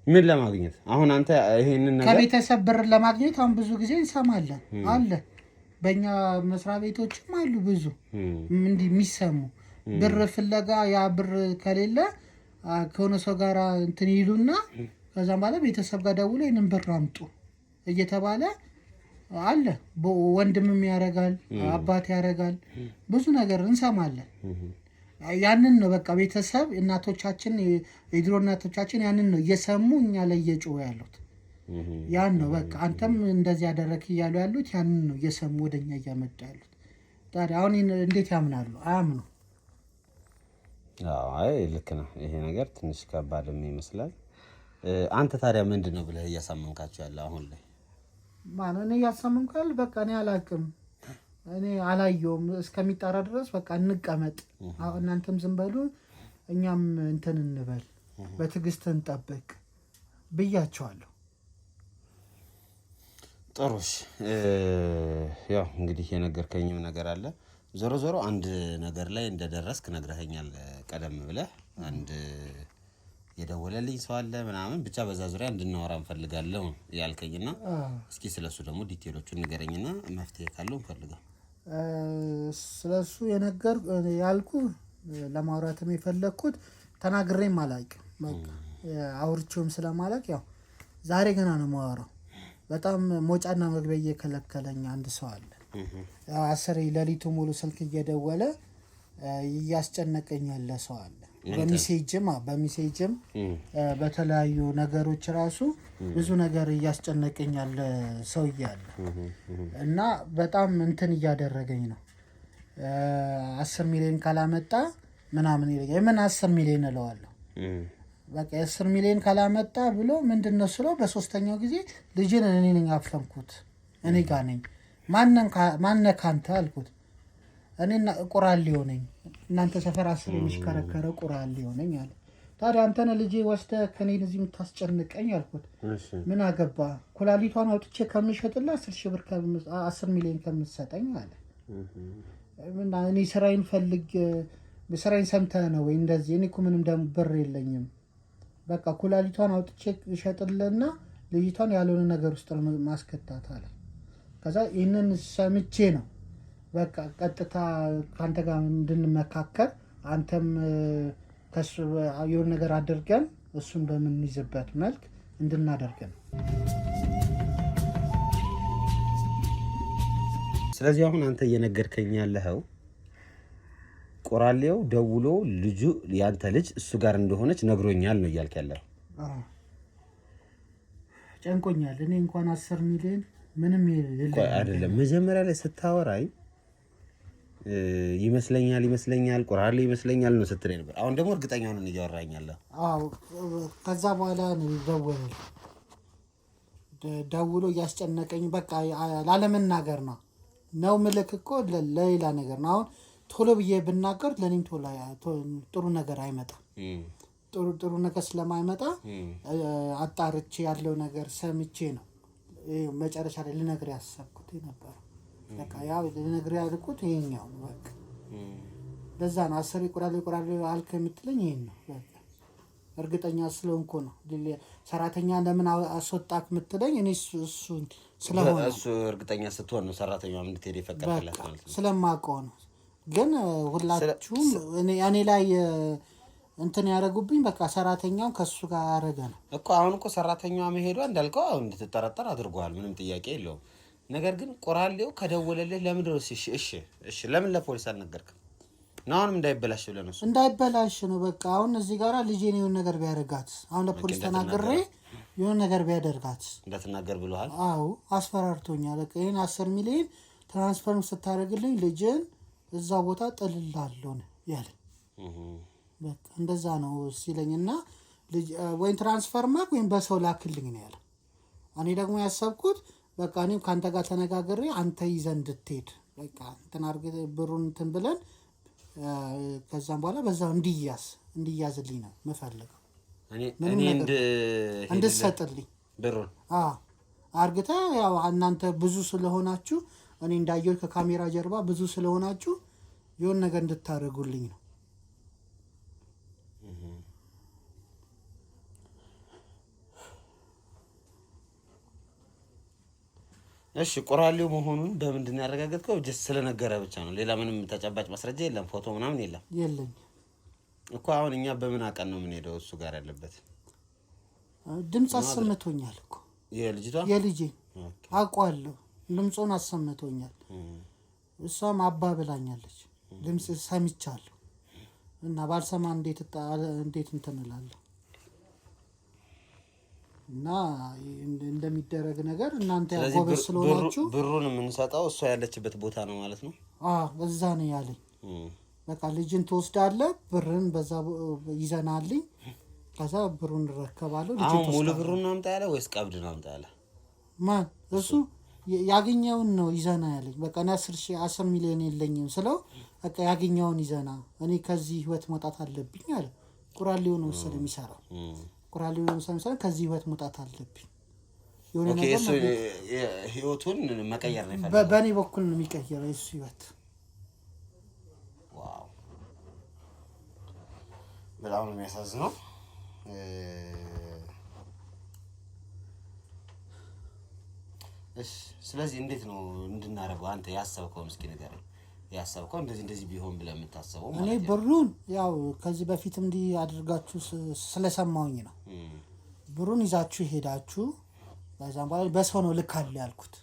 ምን ለማግኘት አሁን አንተ ይሄንን ነገር ከቤተሰብ ብር ለማግኘት አሁን ብዙ ጊዜ እንሰማለን አለ። በእኛ መስሪያ ቤቶችም አሉ ብዙ እንዲህ የሚሰሙ ብር ፍለጋ። ያ ብር ከሌለ ከሆነ ሰው ጋር እንትን ይሉና ከዛም በኋላ ቤተሰብ ጋር ደውሎ ይሄንን ብር አምጡ እየተባለ አለ። ወንድምም ያደርጋል፣ አባት ያደርጋል፣ ብዙ ነገር እንሰማለን። ያንን ነው በቃ ቤተሰብ እናቶቻችን የድሮ እናቶቻችን ያንን ነው እየሰሙ እኛ ላይ እየጮሁ ያሉት። ያን ነው በቃ አንተም እንደዚህ ያደረክ እያሉ ያሉት ያንን ነው እየሰሙ ወደኛ እያመጡ ያሉት። ታዲያ አሁን እንዴት ያምናሉ? አያምኑ። አይ ልክ ነው። ይሄ ነገር ትንሽ ከባድም ይመስላል። አንተ ታዲያ ምንድነው ብለህ እያሳመንካቸው ያለ አሁን ላይ? ማን እኔ እያሳመንካል? በቃ እኔ አላውቅም፣ እኔ አላየውም እስከሚጣራ ድረስ በቃ እንቀመጥ። እናንተም ዝም በሉ፣ እኛም እንትን እንበል፣ በትዕግስት እንጠብቅ ብያቸዋለሁ። ጥሩሽ ያው እንግዲህ የነገርከኝም ነገር አለ። ዞሮ ዞሮ አንድ ነገር ላይ እንደደረስክ ነግረኸኛል ቀደም ብለህ። አንድ የደወለልኝ ሰው አለ ምናምን ብቻ በዛ ዙሪያ እንድናወራ እንፈልጋለሁ ያልከኝና እስኪ ስለሱ ደግሞ ዲቴሎቹን ንገረኝና መፍትሄ ካለው እንፈልጋለን። ስለሱ ያልኩ ለማውራትም የፈለኩት ተናግሬም አላውቅም። በቃ አውርቼውም ስለማላውቅ ያው ዛሬ ገና ነው የማወራው። በጣም ሞጫና መግቢያ እየከለከለኝ አንድ ሰው አለ። ያው 10 ሌሊቱ ሙሉ ስልክ እየደወለ እያስጨነቀኝ ያለ ሰው አለ። በሜሴጅም በተለያዩ ነገሮች ራሱ ብዙ ነገር እያስጨነቀኝ ያለ ሰው እያለ እና በጣም እንትን እያደረገኝ ነው። 10 ሚሊዮን ካላመጣ ምናምን ይለኛል። ምን 10 ሚሊዮን እለዋለሁ። በቃ 10 ሚሊዮን ካላመጣ ብሎ ምንድነው ስለው በሶስተኛው ጊዜ ልጅን እኔ ነኝ አፍተንኩት፣ እኔ ጋር ነኝ። ማነህ ካንተ አልኩት። እኔና ቁራሌው ነኝ፣ እናንተ ሰፈር 10 የሚሽከረከረ ቁራሌው ነኝ አለ። ታዲያ አንተ ነህ ልጄ ወስደህ ከኔ እዚህ የምታስጨንቀኝ አልኩት። ምን አገባ ኩላሊቷን አውጥቼ ከምሸጥልህ 10 ሚሊዮን ከምትሰጠኝ አለ። እኔ ስራዬን ፈልግ ስራዬን ሰምተህ ነው ወይ እንደዚህ? እኔ እኮ ምንም ደግሞ ብር የለኝም። በቃ ኩላሊቷን አውጥቼ እሸጥልህና ልጅቷን ያልሆነ ነገር ውስጥ ማስከታት አለ። ከዛ ይህንን ሰምቼ ነው በቃ ቀጥታ ከአንተ ጋር እንድንመካከር አንተም ከሱ የሆነ ነገር አድርገን እሱን በምንይዝበት መልክ እንድናደርግ ነው። ስለዚህ አሁን አንተ እየነገርከኝ ያለኸው ቆራሌው ደውሎ ልጁ ያንተ ልጅ እሱ ጋር እንደሆነች ነግሮኛል ነው እያልክ ያለው? ጨንቆኛል። እኔ እንኳን 10 ሚሊዮን ምንም አይደለም። መጀመሪያ ላይ ስታወራኝ ይመስለኛል ቆራሌ ይመስለኛል ነው ስትለኝ ነበር። አሁን ደግሞ እርግጠኛ ሆነን እያወራኛለሁ። አዎ ከዛ በኋላ ነው ደውሎ እያስጨነቀኝ በቃ ላለመናገር ነው ምልክ እኮ ለሌላ ነገር ነው። አሁን ቶሎ ብዬ ብናገር ለኔም ጥሩ ነገር አይመጣም። ጥሩ ነገር ስለማይመጣ አጣርቼ ያለው ነገር ሰምቼ ነው መጨረሻ ላይ ልነግር ያሰብኩት ነበር። በቃ ያው ልነግር ያልኩት ይሄኛው በቃ ለዛ ነው 10 ይቆራል አልከ የምትለኝ ይሄን ነው። በቃ እርግጠኛ ስለሆንኩ ነው። ሰራተኛ ለምን አስወጣክ የምትለኝ እኔ እሱን ስለሆነ እሱ እርግጠኛ ስትሆን ነው ሰራተኛው እንድትሄድ የፈቀደላት ማለት ነው። ስለማውቀው ነው። ግን ሁላችሁም እኔ ላይ እንትን ያደረጉብኝ በቃ ሰራተኛው ከሱ ጋር ያደረገ ነው እኮ። አሁን እኮ ሰራተኛዋ መሄዷ እንዳልከው አሁን እንድትጠረጠር አድርጓል። ምንም ጥያቄ የለውም። ነገር ግን ቆራሌው ከደወለልህ ለምን ነው? እሺ ለምን ለፖሊስ አልነገርክም? አሁንም እንዳይበላሽ ብለህ ነው? እንዳይበላሽ ነው በቃ። አሁን እዚህ ጋር ልጄን የሆነ ነገር ቢያደርጋት፣ አሁን ለፖሊስ ተናግሬ የሆነ ነገር ቢያደርጋት እንዳትናገር ብለዋል? አዎ አስፈራርቶኛል። በቃ ይሄን 10 ሚሊዮን ትራንስፈር ስታደርግልኝ ልጅን እዛ ቦታ ጥልላለሁ ነው ያለኝ። በቃ እንደዛ ነው ሲለኝና ወይም ትራንስፈር ማክ ወይም በሰው ላክልኝ ነው ያለው። እኔ ደግሞ ያሰብኩት በቃ እኔም ካንተ ጋር ተነጋግሬ አንተ ይዘህ እንድትሄድ በቃ እንትን አድርገህ ብሩን እንትን ብለን ከዛም በኋላ በዛው እንዲያዝልኝ ነው የምፈልገው። እኔ እንድትሰጥልኝ ብሩን አርግተህ ያው እናንተ ብዙ ስለሆናችሁ እኔ እንዳየሁት ከካሜራ ጀርባ ብዙ ስለሆናችሁ የሆነ ነገር እንድታደርጉልኝ ነው። እሺ ቆራሌው መሆኑን በምንድን ያረጋገጥከው? ጀስት ስለነገረ ብቻ ነው። ሌላ ምንም ተጨባጭ ማስረጃ የለም። ፎቶ ምናምን የለም እኮ። አሁን እኛ በምን አቀን ነው የምንሄደው? እሱ ጋር ያለበት ድምጽ አሰምቶኛል እኮ የልጄ አውቀዋለሁ። ድምጹን አሰምቶኛል። እሷም አባ ብላኛለች። ድምጽ ሰምቻለሁ እና ባልሰማ እንዴት እንትን እላለሁ? እና እንደሚደረግ ነገር እናንተ ያጎበስ ስለሆናችሁ ብሩን የምንሰጠው እሷ ያለችበት ቦታ ነው ማለት ነው። እዛ ነው ያለኝ። በቃ ልጅን ትወስዳለህ፣ ብርን በዛ ይዘናልኝ፣ ከዛ ብሩን እንረከባለሁ። አሁን ሙሉ ብሩን ነው አምጣ ያለ ወይስ ቀብድ ነው አምጣ ያለ? ማን እሱ ያገኘውን ነው ይዘና ያለኝ። በቃ 10 ሚሊዮን የለኝም ስለው በቃ ያገኘውን ይዘና፣ እኔ ከዚህ ህይወት መውጣት አለብኝ አለ። ቁራሌው ነው መሰለኝ የሚሰራው። ቁራሌው ነው መሰለኝ ከዚህ ህይወት መውጣት አለብኝ። የሆነ ነገር ነው ህይወቱን መቀየር ነው ይፈልጋል። በእኔ በኩል ነው የሚቀየረው እሱ ህይወት። ዋው በጣም ነው የሚያሳዝነው። እሺ ስለዚህ እንዴት ነው እንድናረጋው አንተ ያሰብከው? እስኪ ንገረኝ። ያሰብከው እንደዚህ ቢሆን ብለህ የምታስበው ማለት ነው? እኔ ብሩን ያው ከዚህ በፊት እንዲህ አድርጋችሁ ስለሰማሁኝ ነው። ብሩን ይዛችሁ ሄዳችሁ በዛም በኋላ በሰው ነው ልካለሁ ያልኩት።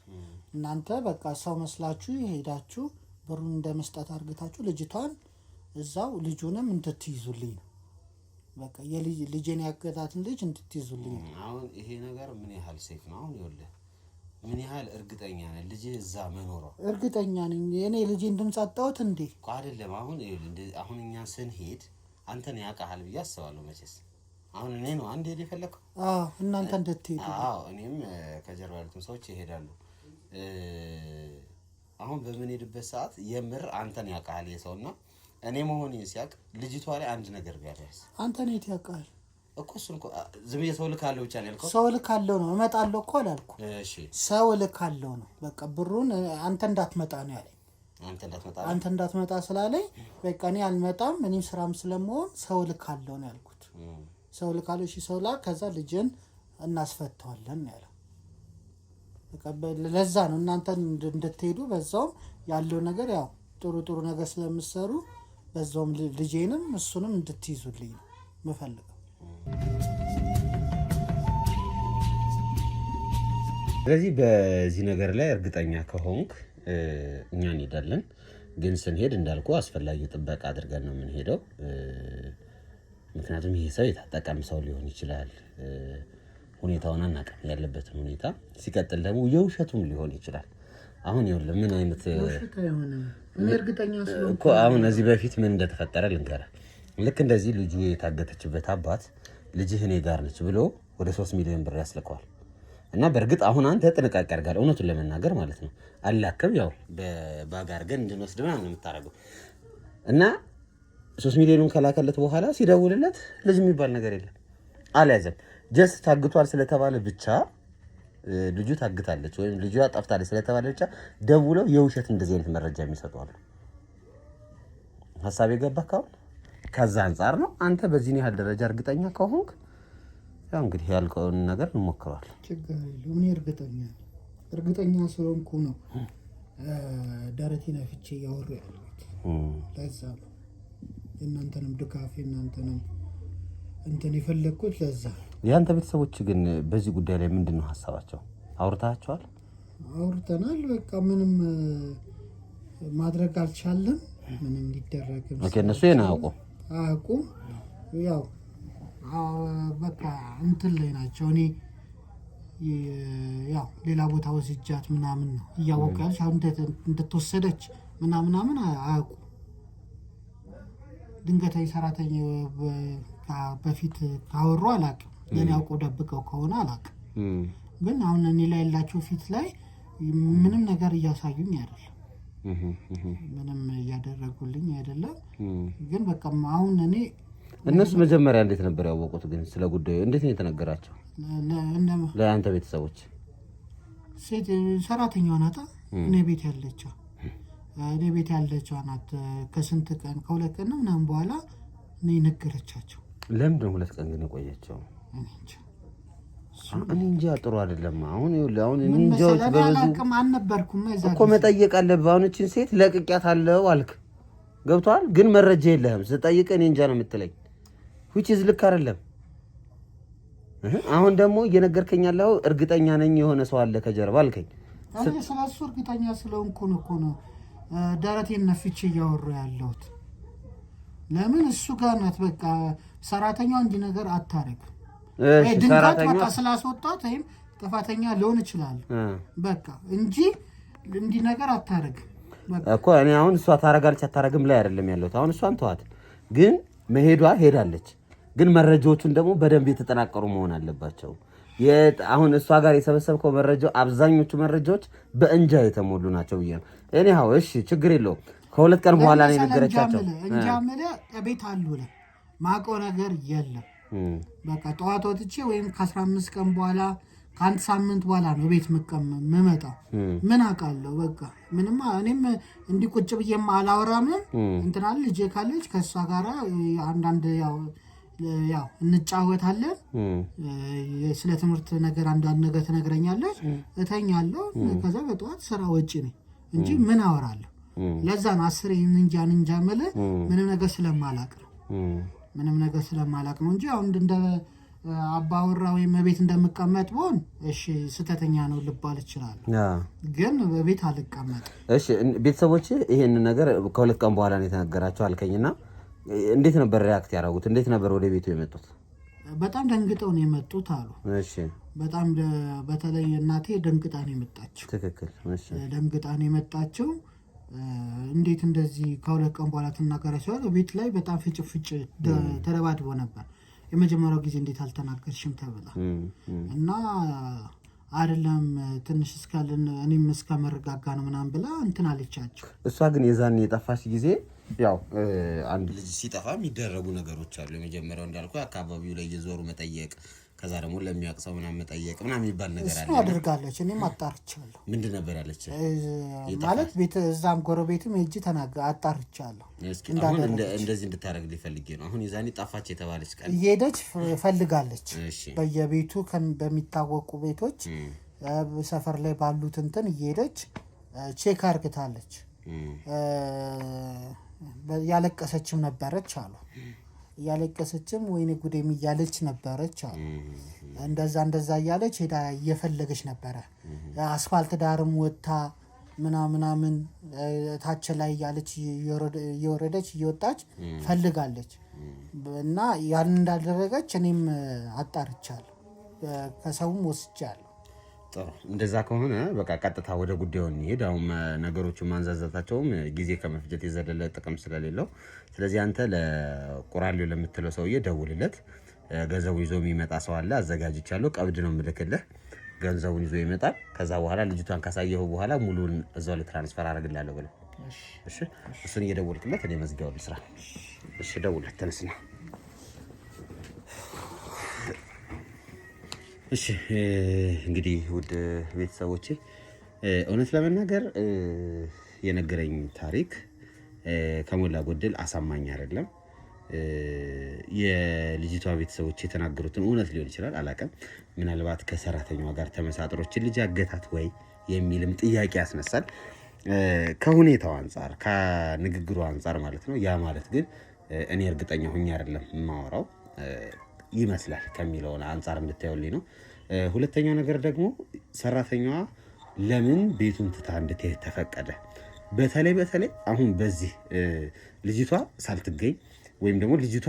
እናንተ በቃ ሰው መስላችሁ ሄዳችሁ ብሩን እንደመስጠት አድርጋችሁ ልጅቷን እዛው ልጁንም እንድትይዙልኝ ነው። በቃ ልጄን ያገታትን ልጅ እንድትይዙልኝ ነው። አሁን ይሄ ነገር ምን ያህል ሴፍ ነው? አሁን ይኸውልህ ምን ያህል እርግጠኛ ነህ ልጅ እዛ መኖሯ? እርግጠኛ ነኝ። እኔ ልጄን ድምፅ አጣሁት እንዴ? አይደለም አሁን እኛ ስንሄድ አንተን ያውቃሃል ብዬ አስባለሁ። መቼስ አሁን እኔ ነው አንድ ሄድ የፈለከው? እናንተ እንድትሄዱ። እኔም ከጀርባ ያሉትን ሰዎች ይሄዳሉ። አሁን በምንሄድበት ሰዓት የምር አንተን ያውቃሃል የሰውና እኔ መሆኔን ሲያውቅ ልጅቷ ላይ አንድ ነገር ቢያደርስ አንተን የት ያውቃል እኮ? እሱን እኮ ዝም ብዬ ሰው ልካለሁ ብቻ ነው ያልከው? ሰው ልካለሁ ነው እመጣለሁ እኮ አላልኩም። እሺ ሰው ልካለሁ ነው በቃ። ብሩን አንተ እንዳትመጣ ነው ያለኝ። አንተ እንዳትመጣ ስላለኝ በቃ እኔ አልመጣም፣ እኔም ስራም ስለመሆን ሰው ልካለሁ ነው ያልኩት። ሰው ልካለሁ። እሺ ሰው ላክ፣ ከዛ ልጅን እናስፈታዋለን ነው ያለው። በቃ ለዛ ነው እናንተ እንድትሄዱ በዛውም ያለው ነገር ያው ጥሩ ነገር ስለምትሰሩ በዛውም ልጄንም እሱንም እንድትይዙልኝ ነው የምፈልገው። ስለዚህ በዚህ ነገር ላይ እርግጠኛ ከሆንክ እኛ እንሄዳለን። ግን ስንሄድ እንዳልኩ አስፈላጊው ጥበቃ አድርገን ነው የምንሄደው። ምክንያቱም ይሄ ሰው የታጠቀም ሰው ሊሆን ይችላል። ሁኔታውን አናውቅም፣ ያለበትን ሁኔታ። ሲቀጥል ደግሞ የውሸቱም ሊሆን ይችላል። አሁን ይኸውልህ ምን አይነት እኔ እርግጠኛ ስለሆንኩ እኮ አሁን እዚህ በፊት ምን እንደተፈጠረ ልንገርህ። ልክ እንደዚህ ልጁ የታገተችበት አባት ልጅህ እኔ ጋር ነች ብሎ ወደ 3 ሚሊዮን ብር ያስልከዋል። እና በእርግጥ አሁን አንተ ጥንቃቄ አድርጋለህ፣ እውነቱን ለመናገር ማለት ነው። አላክም ያው በባግ አድርገን እንድንወስድ ምናምን ነው የምታደርገው። እና 3 ሚሊዮኑን ከላከለት በኋላ ሲደውልለት ልጅ የሚባል ነገር የለም አልያዘም። ጀስት ታግቷል ስለተባለ ብቻ ልጁ ታግታለች ወይም ልጁ ጠፍታለች ስለተባለ ብቻ ደውለው የውሸት እንደዚህ አይነት መረጃ የሚሰጡ አሉ። ሀሳብ የገባህ ካሁን ከዛ አንጻር ነው። አንተ በዚህ ያህል ደረጃ እርግጠኛ ከሆንክ ያው እንግዲህ ያልከውን ነገር እንሞክረዋለን። ችግር የለውም። እኔ እርግጠኛ ስለሆንኩ ነው ደረቴን አፍቼ እያወሩ ያለሁት። ለዛ ነው የእናንተንም ድጋፍ የእናንተንም እንትን የፈለግኩት ለዛ። የአንተ ቤተሰቦች ግን በዚህ ጉዳይ ላይ ምንድን ነው ሀሳባቸው? አውርታቸዋል? አውርተናል። በቃ ምንም ማድረግ አልቻለም። ምንም ሊደረግም እነሱ ይሄን አያውቁም። ያው በቃ እንትን ላይ ናቸው። እኔ ያው ሌላ ቦታ ወስጃት ምናምን ነው እያወቁ ያለች አሁን እንደተወሰደች ምናምን አያውቁም። ድንገታዊ ሰራተኛ በፊት ካወሩ አላውቅም። ለእኔ አውቀው ደብቀው ከሆነ አላውቅም። ግን አሁን እኔ ላይ ያላቸው ፊት ላይ ምንም ነገር እያሳዩኝ አይደለም፣ ምንም እያደረጉልኝ አይደለም። ግን በቃ አሁን እኔ እነሱ መጀመሪያ እንዴት ነበር ያወቁት? ግን ስለ ጉዳዩ እንዴት ነው የተነገራቸው? ለአንተ ቤተሰቦች ሴት ሰራተኛዋ ናት እኔ ቤት ያለችው ናት። ከስንት ቀን ከ2 ቀን ነው ምናምን በኋላ እኔ ነገረቻቸው። ለምንድን ነው 2 ቀን ግን የቆየችው? እኔ እንጃ። ጥሩ አይደለም። አሁን እንጃዎች በበዙ አልነበርኩም እኮ መጠየቅ አለብህ። አሁን እችን ሴት ለቅቄያታለሁ አልክ፣ ገብቶሃል? ግን መረጃ የለህም። ስጠይቅ እኔ እንጃ ነው የምትለኝ። which is ልክ አይደለም። አሁን ደግሞ እየነገርከኝ ያለው እርግጠኛ ነኝ የሆነ ሰው አለ ከጀርባ አልከኝ። እኔ ስለሱ እርግጠኛ ስለሆንኩ ነው ደረቴን ነፍቼ እያወሩ ያለሁት። ለምን እሱ ጋር ናት። በቃ ሰራተኛው እንዲህ ነገር አታረግም። ድንገት በቃ ስላስወጣት ወይም ጥፋተኛ ሊሆን ይችላል በቃ እንጂ እንዲህ ነገር አታረግም እኮ። እኔ አሁን እሷ ታረጋለች አታረግም ላይ አይደለም ያለሁት። አሁን እሷን ተዋት፣ ግን መሄዷ ሄዳለች። ግን መረጃዎቹን ደግሞ በደንብ የተጠናቀሩ መሆን አለባቸው። አሁን እሷ ጋር የሰበሰብከው መረጃ አብዛኞቹ መረጃዎች በእንጃ የተሞሉ ናቸው ብዬ ነው እኔ። እሺ ችግር የለውም። ከ2 ቀን በኋላ ነው የነገረቻቸው። እንጃ ቤት አሉ ማውቀው ነገር የለም። በቃ ጠዋት ወጥቼ ወይም ከ15 ቀን በኋላ ከ1 ሳምንት በኋላ ነው ቤት የምመጣው። ምን አውቃለሁ። በቃ ምንም እኔም እንዲህ ቁጭ ብዬም አላወራም። እንትና ልጄ ካለች ከእሷ ጋር አንዳንድ ያው እንጫወታለን። ስለ ትምህርት ነገር አንዳንድ ነገር ትነግረኛለች፣ እተኛለሁ። ከዛ በጠዋት ስራ ወጪ ነኝ እንጂ ምን አወራለሁ? ለዛ ነው 10 እንጃ የምልህ ምንም ነገር ስለማላቅ ነው እንጂ አሁን እንደ አባወራ ወይም ቤት እንደምቀመጥ ብሆን እሺ ስተተኛ ነው ልባል ይችላል። ግን በቤት አልቀመጥ። እሺ ቤተሰቦች ይሄን ነገር ከ2 ቀን በኋላ ነው የተነገራቸው አልከኝና እንዴት ነበር ሪአክት ያደረጉት? እንዴት ነበር ወደ ቤቱ የመጡት? በጣም ደንግጠው ነው የመጡት አሉ። እሺ በጣም በተለይ እናቴ ደንግጣ ነው የመጣችው። ትክክል። እሺ ደንግጣ ነው የመጣችው። እንዴት እንደዚህ ከ2 ቀን በኋላ ትናገራለች? ቤት ላይ በጣም ፍጭ ተደባድቦ ነበር። የመጀመሪያው ጊዜ እንዴት አልተናገርሽም ተብላ እና አይደለም ትንሽ እስካልን እኔም እስከመረጋጋ ነው ምናምን ብላ እንትን አለቻቸው። እሷ ግን የዛን የጠፋሽ ጊዜ ያው አንድ ልጅ ሲጠፋ የሚደረጉ ነገሮች አሉ። የመጀመሪያው እንዳልኩ አካባቢው ላይ እየዞሩ መጠየቅ፣ ከዛ ደግሞ ለሚያውቅ ሰው ምናምን መጠየቅ ምናምን የሚባል ነገር አለ። እሱ አድርጋለች። እኔም አጣርቻለሁ። ምንድን ነበር ያለች? ማለት ቤት እዛም ጎረቤትም ሄጄ አጣርቻለሁ። አሁን እንደዚህ እንድታደርግ ሊፈልጌ ነው። አሁን የዛኔ ጠፋች የተባለች ቀን እየሄደች ፈልጋለች። በየቤቱ በሚታወቁ ቤቶች ሰፈር ላይ ባሉት እንትን እየሄደች ቼክ አርግታለች። ያለቀሰችም ነበረች አሉ። ያለቀሰችም ወይኔ ጉዴም እያለች ነበረች አሉ። እንደዛ እያለች ሄዳ እየፈለገች ነበረ። አስፋልት ዳርም ወጥታ ምናምን ታች ላይ እያለች እየወረደች እየወጣች ፈልጋለች። እና ያን እንዳደረገች እኔም አጣርቻለሁ፣ ከሰውም ወስጃለሁ። ጥሩ እንደዛ ከሆነ በቃ ቀጥታ ወደ ጉዳዩ እንሄድ። አሁን ነገሮቹን ማንዛዛታቸውም ጊዜ ከመፍጀት የዘለለ ጥቅም ስለሌለው፣ ስለዚህ አንተ ለቁራሌው ለምትለው ሰውዬ ደውልለት። ገንዘቡ ይዞ የሚመጣ ሰው አለ፣ አዘጋጅቻለሁ። ቀብድ ነው የምልክልህ። ገንዘቡን ይዞ ይመጣል። ከዛ በኋላ ልጅቷን ካሳየሁ በኋላ ሙሉን እዛው ለትራንስፈር አደርግልሃለሁ ብለው። እሺ እሱን እየደወልክለት እኔ መዝጊያውን ልስራ። እሺ ደውልለት፣ ተነስና። እሺ እንግዲህ ውድ ቤተሰቦቼ እውነት ለመናገር የነገረኝ ታሪክ ከሞላ ጎደል አሳማኝ አይደለም። የልጅቷ ቤተሰቦች የተናገሩትን እውነት ሊሆን ይችላል፣ አላውቅም። ምናልባት ከሰራተኛዋ ጋር ተመሳጥሮችን ልጅ አገታት ወይ የሚልም ጥያቄ ያስነሳል። ከሁኔታው አንጻር ከንግግሩ አንጻር ማለት ነው። ያ ማለት ግን እኔ እርግጠኛ ሆኜ አይደለም የማወራው፣ ይመስላል ከሚለው አንጻር እንድታዩልኝ ነው። ሁለተኛው ነገር ደግሞ ሰራተኛዋ ለምን ቤቱን ትታ እንድትሄድ ተፈቀደ? በተለይ አሁን በዚህ ልጅቷ ሳልትገኝ ወይም ደግሞ ልጅቷ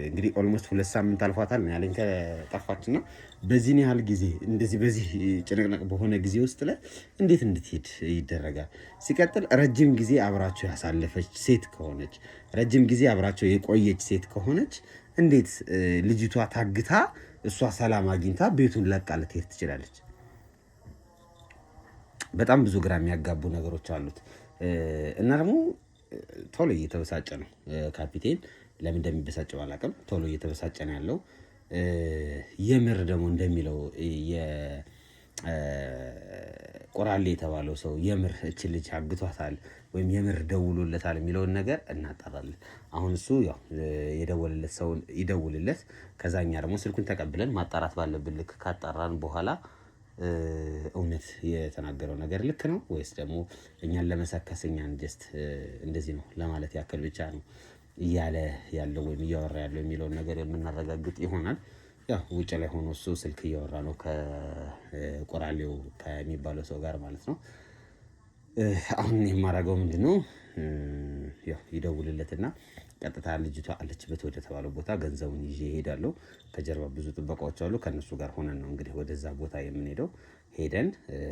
እንግዲህ ኦልሞስት 2 ሳምንት አልፏታል ያለኝ ከጠፋችና በዚህን ያህል ጊዜ እንደዚህ በዚህ ጭንቅንቅ በሆነ ጊዜ ውስጥ ላይ እንዴት እንድትሄድ ይደረጋል? ሲቀጥል ረጅም ጊዜ አብራቸው ያሳለፈች ሴት ከሆነች፣ ረጅም ጊዜ አብራቸው የቆየች ሴት ከሆነች እንዴት ልጅቷ ታግታ እሷ ሰላም አግኝታ ቤቱን ለቃ ልትሄድ ትችላለች? በጣም ብዙ ግራ የሚያጋቡ ነገሮች አሉት እና ደግሞ ቶሎ እየተበሳጨ ነው ካፒቴን። ለምን እንደሚበሳጭ አላውቅም። ቶሎ እየተበሳጨ ነው ያለው። የምር ደግሞ እንደሚለው የቆራሌ የተባለው ሰው የምር እች ልጅ አግቷታል ወይም የምር ደውሎለታል የሚለውን ነገር እናጣራለን። አሁን እሱ ያው የደወለለት ሰው ይደውልለት፣ ከዛኛ ደግሞ ስልኩን ተቀብለን ማጣራት ባለብን ልክ ካጣራን በኋላ እውነት የተናገረው ነገር ልክ ነው ወይስ ደግሞ እኛን ለመሰከስ እኛን ጀስት እንደዚህ ነው ለማለት ያክል ብቻ ነው እያለ ያለው ወይም እያወራ ያለው የሚለውን ነገር የምናረጋግጥ ይሆናል። ያው ውጭ ላይ ሆኖ እሱ ስልክ እያወራ ነው ከቆራሌው ከሚባለው ሰው ጋር ማለት ነው። አሁን የማደርገው ምንድነው ያው ይደውልለትና ቀጥታ ልጅቷ አለችበት ወደ ተባለው ቦታ ገንዘቡን ይዤ እሄዳለሁ። ከጀርባ ብዙ ጥበቃዎች አሉ። ከነሱ ጋር ሆነን ነው እንግዲህ ወደዛ ቦታ የምንሄደው። ሄደን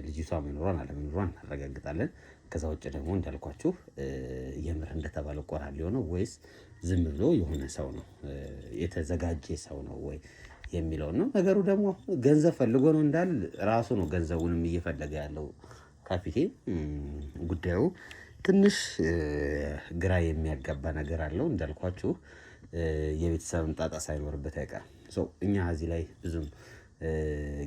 ልጅቷ መኖሯን አለመኖሯን እናረጋግጣለን። ከዛ ውጭ ደግሞ እንዳልኳችሁ የምር እንደተባለው ቆራሌው ነው ወይስ ዝም ብሎ የሆነ ሰው ነው የተዘጋጀ ሰው ነው ወይ የሚለው ነው። ነገሩ ደግሞ ገንዘብ ፈልጎ ነው እንዳል ራሱ ነው ገንዘቡንም እየፈለገ ያለው ካፒቴን። ጉዳዩ ትንሽ ግራ የሚያጋባ ነገር አለው። እንዳልኳችሁ የቤተሰብን ጣጣ ሳይኖርበት አይቀርም። እኛ እዚህ ላይ ብዙም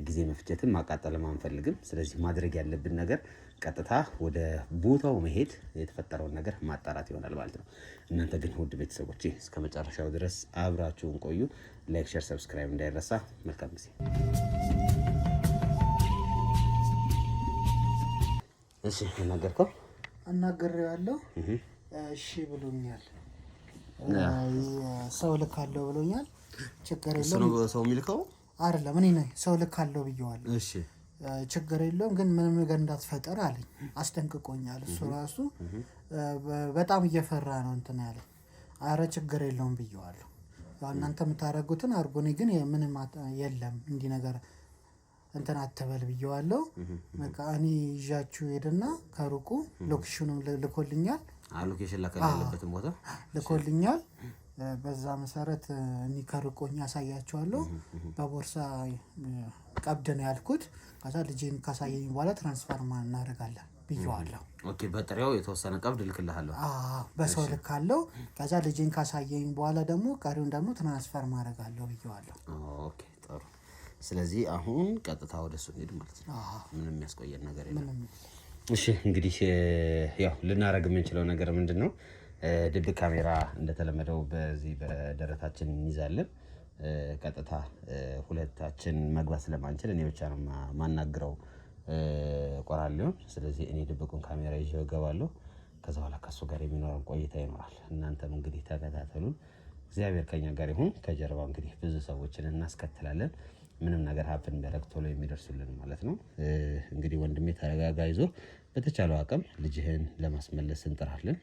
ጊዜ መፍጀትም ማቃጠልም አንፈልግም። ስለዚህ ማድረግ ያለብን ነገር ቀጥታ ወደ ቦታው መሄድ፣ የተፈጠረውን ነገር ማጣራት ይሆናል ማለት ነው። እናንተ ግን ውድ ቤተሰቦቼ እስከ መጨረሻው ድረስ አብራችሁን ቆዩ። ላይክ፣ ሼር፣ ሰብስክራይብ እንዳይረሳ። መልካም ጊዜ። እሺ እናገርከው አናግሬዋለሁ። እሺ ብሎኛል። ሰው ልካለው ብሎኛል። ችግር የለውም። ሰው የሚልከው አይደለም እኔ ነኝ ሰው ልካለው ብየዋለሁ። እሺ ችግር የለውም ግን ምንም ነገር እንዳትፈጠር አለኝ። አስጠንቅቆኛል። እሱ ራሱ በጣም እየፈራ ነው እንትን ያለኝ። አረ ችግር የለውም ብየዋለሁ። እናንተ የምታደርጉትን አድርጎ፣ እኔ ግን ምንም የለም እንዲህ ነገር እንትን አትበል ብየዋለሁ። በቃ እኔ ይዣችሁ ሄድና ከሩቁ ሎኬሽኑን ልኮልኛል። ሎኬሽን ላከል ያለበትን ቦታ ልኮልኛል። በዛ መሰረት እኔ ከሩቆኝ ያሳያቸዋለሁ። በቦርሳ ቀብድ ነው ያልኩት። ከዛ ልጄን ካሳየኝ በኋላ ትራንስፈር እናደርጋለን ብየዋለሁ። ኦኬ በጥሬው የተወሰነ ቀብድ ልክልሃለሁ። በሰው ልካለሁ። ከዛ ልጄን ካሳየኝ በኋላ ደግሞ ቀሪውን ደግሞ ትራንስፈር ማድረጋለሁ ብየዋለሁ። ኦኬ ጥሩ። ስለዚህ አሁን ቀጥታ ወደ እሱ ሄድ ማለት ነው። ምንም የሚያስቆየን ነገር የለም። እሺ እንግዲህ ያው ልናደርግ የምንችለው ነገር ምንድን ነው? ድብቅ ካሜራ እንደተለመደው በዚህ በደረታችን እንይዛለን። ቀጥታ ሁለታችን መግባት ስለማንችል እኔ ብቻ ነው ማናግረው ቆራሌውን። ስለዚህ እኔ ድብቁን ካሜራ ይዤ እገባለሁ። ከዛ በኋላ ከሱ ጋር የሚኖረን ቆይታ ይኖራል። እናንተም እንግዲህ ተከታተሉን። እግዚአብሔር ከኛ ጋር ይሁን። ከጀርባ እንግዲህ ብዙ ሰዎችን እናስከትላለን። ምንም ነገር ሀብን ቢያደርግ ቶሎ የሚደርሱልን ማለት ነው። እንግዲህ ወንድሜ ተረጋጋ፣ ይዞ በተቻለው አቅም ልጅህን ለማስመለስ እንጥራለን።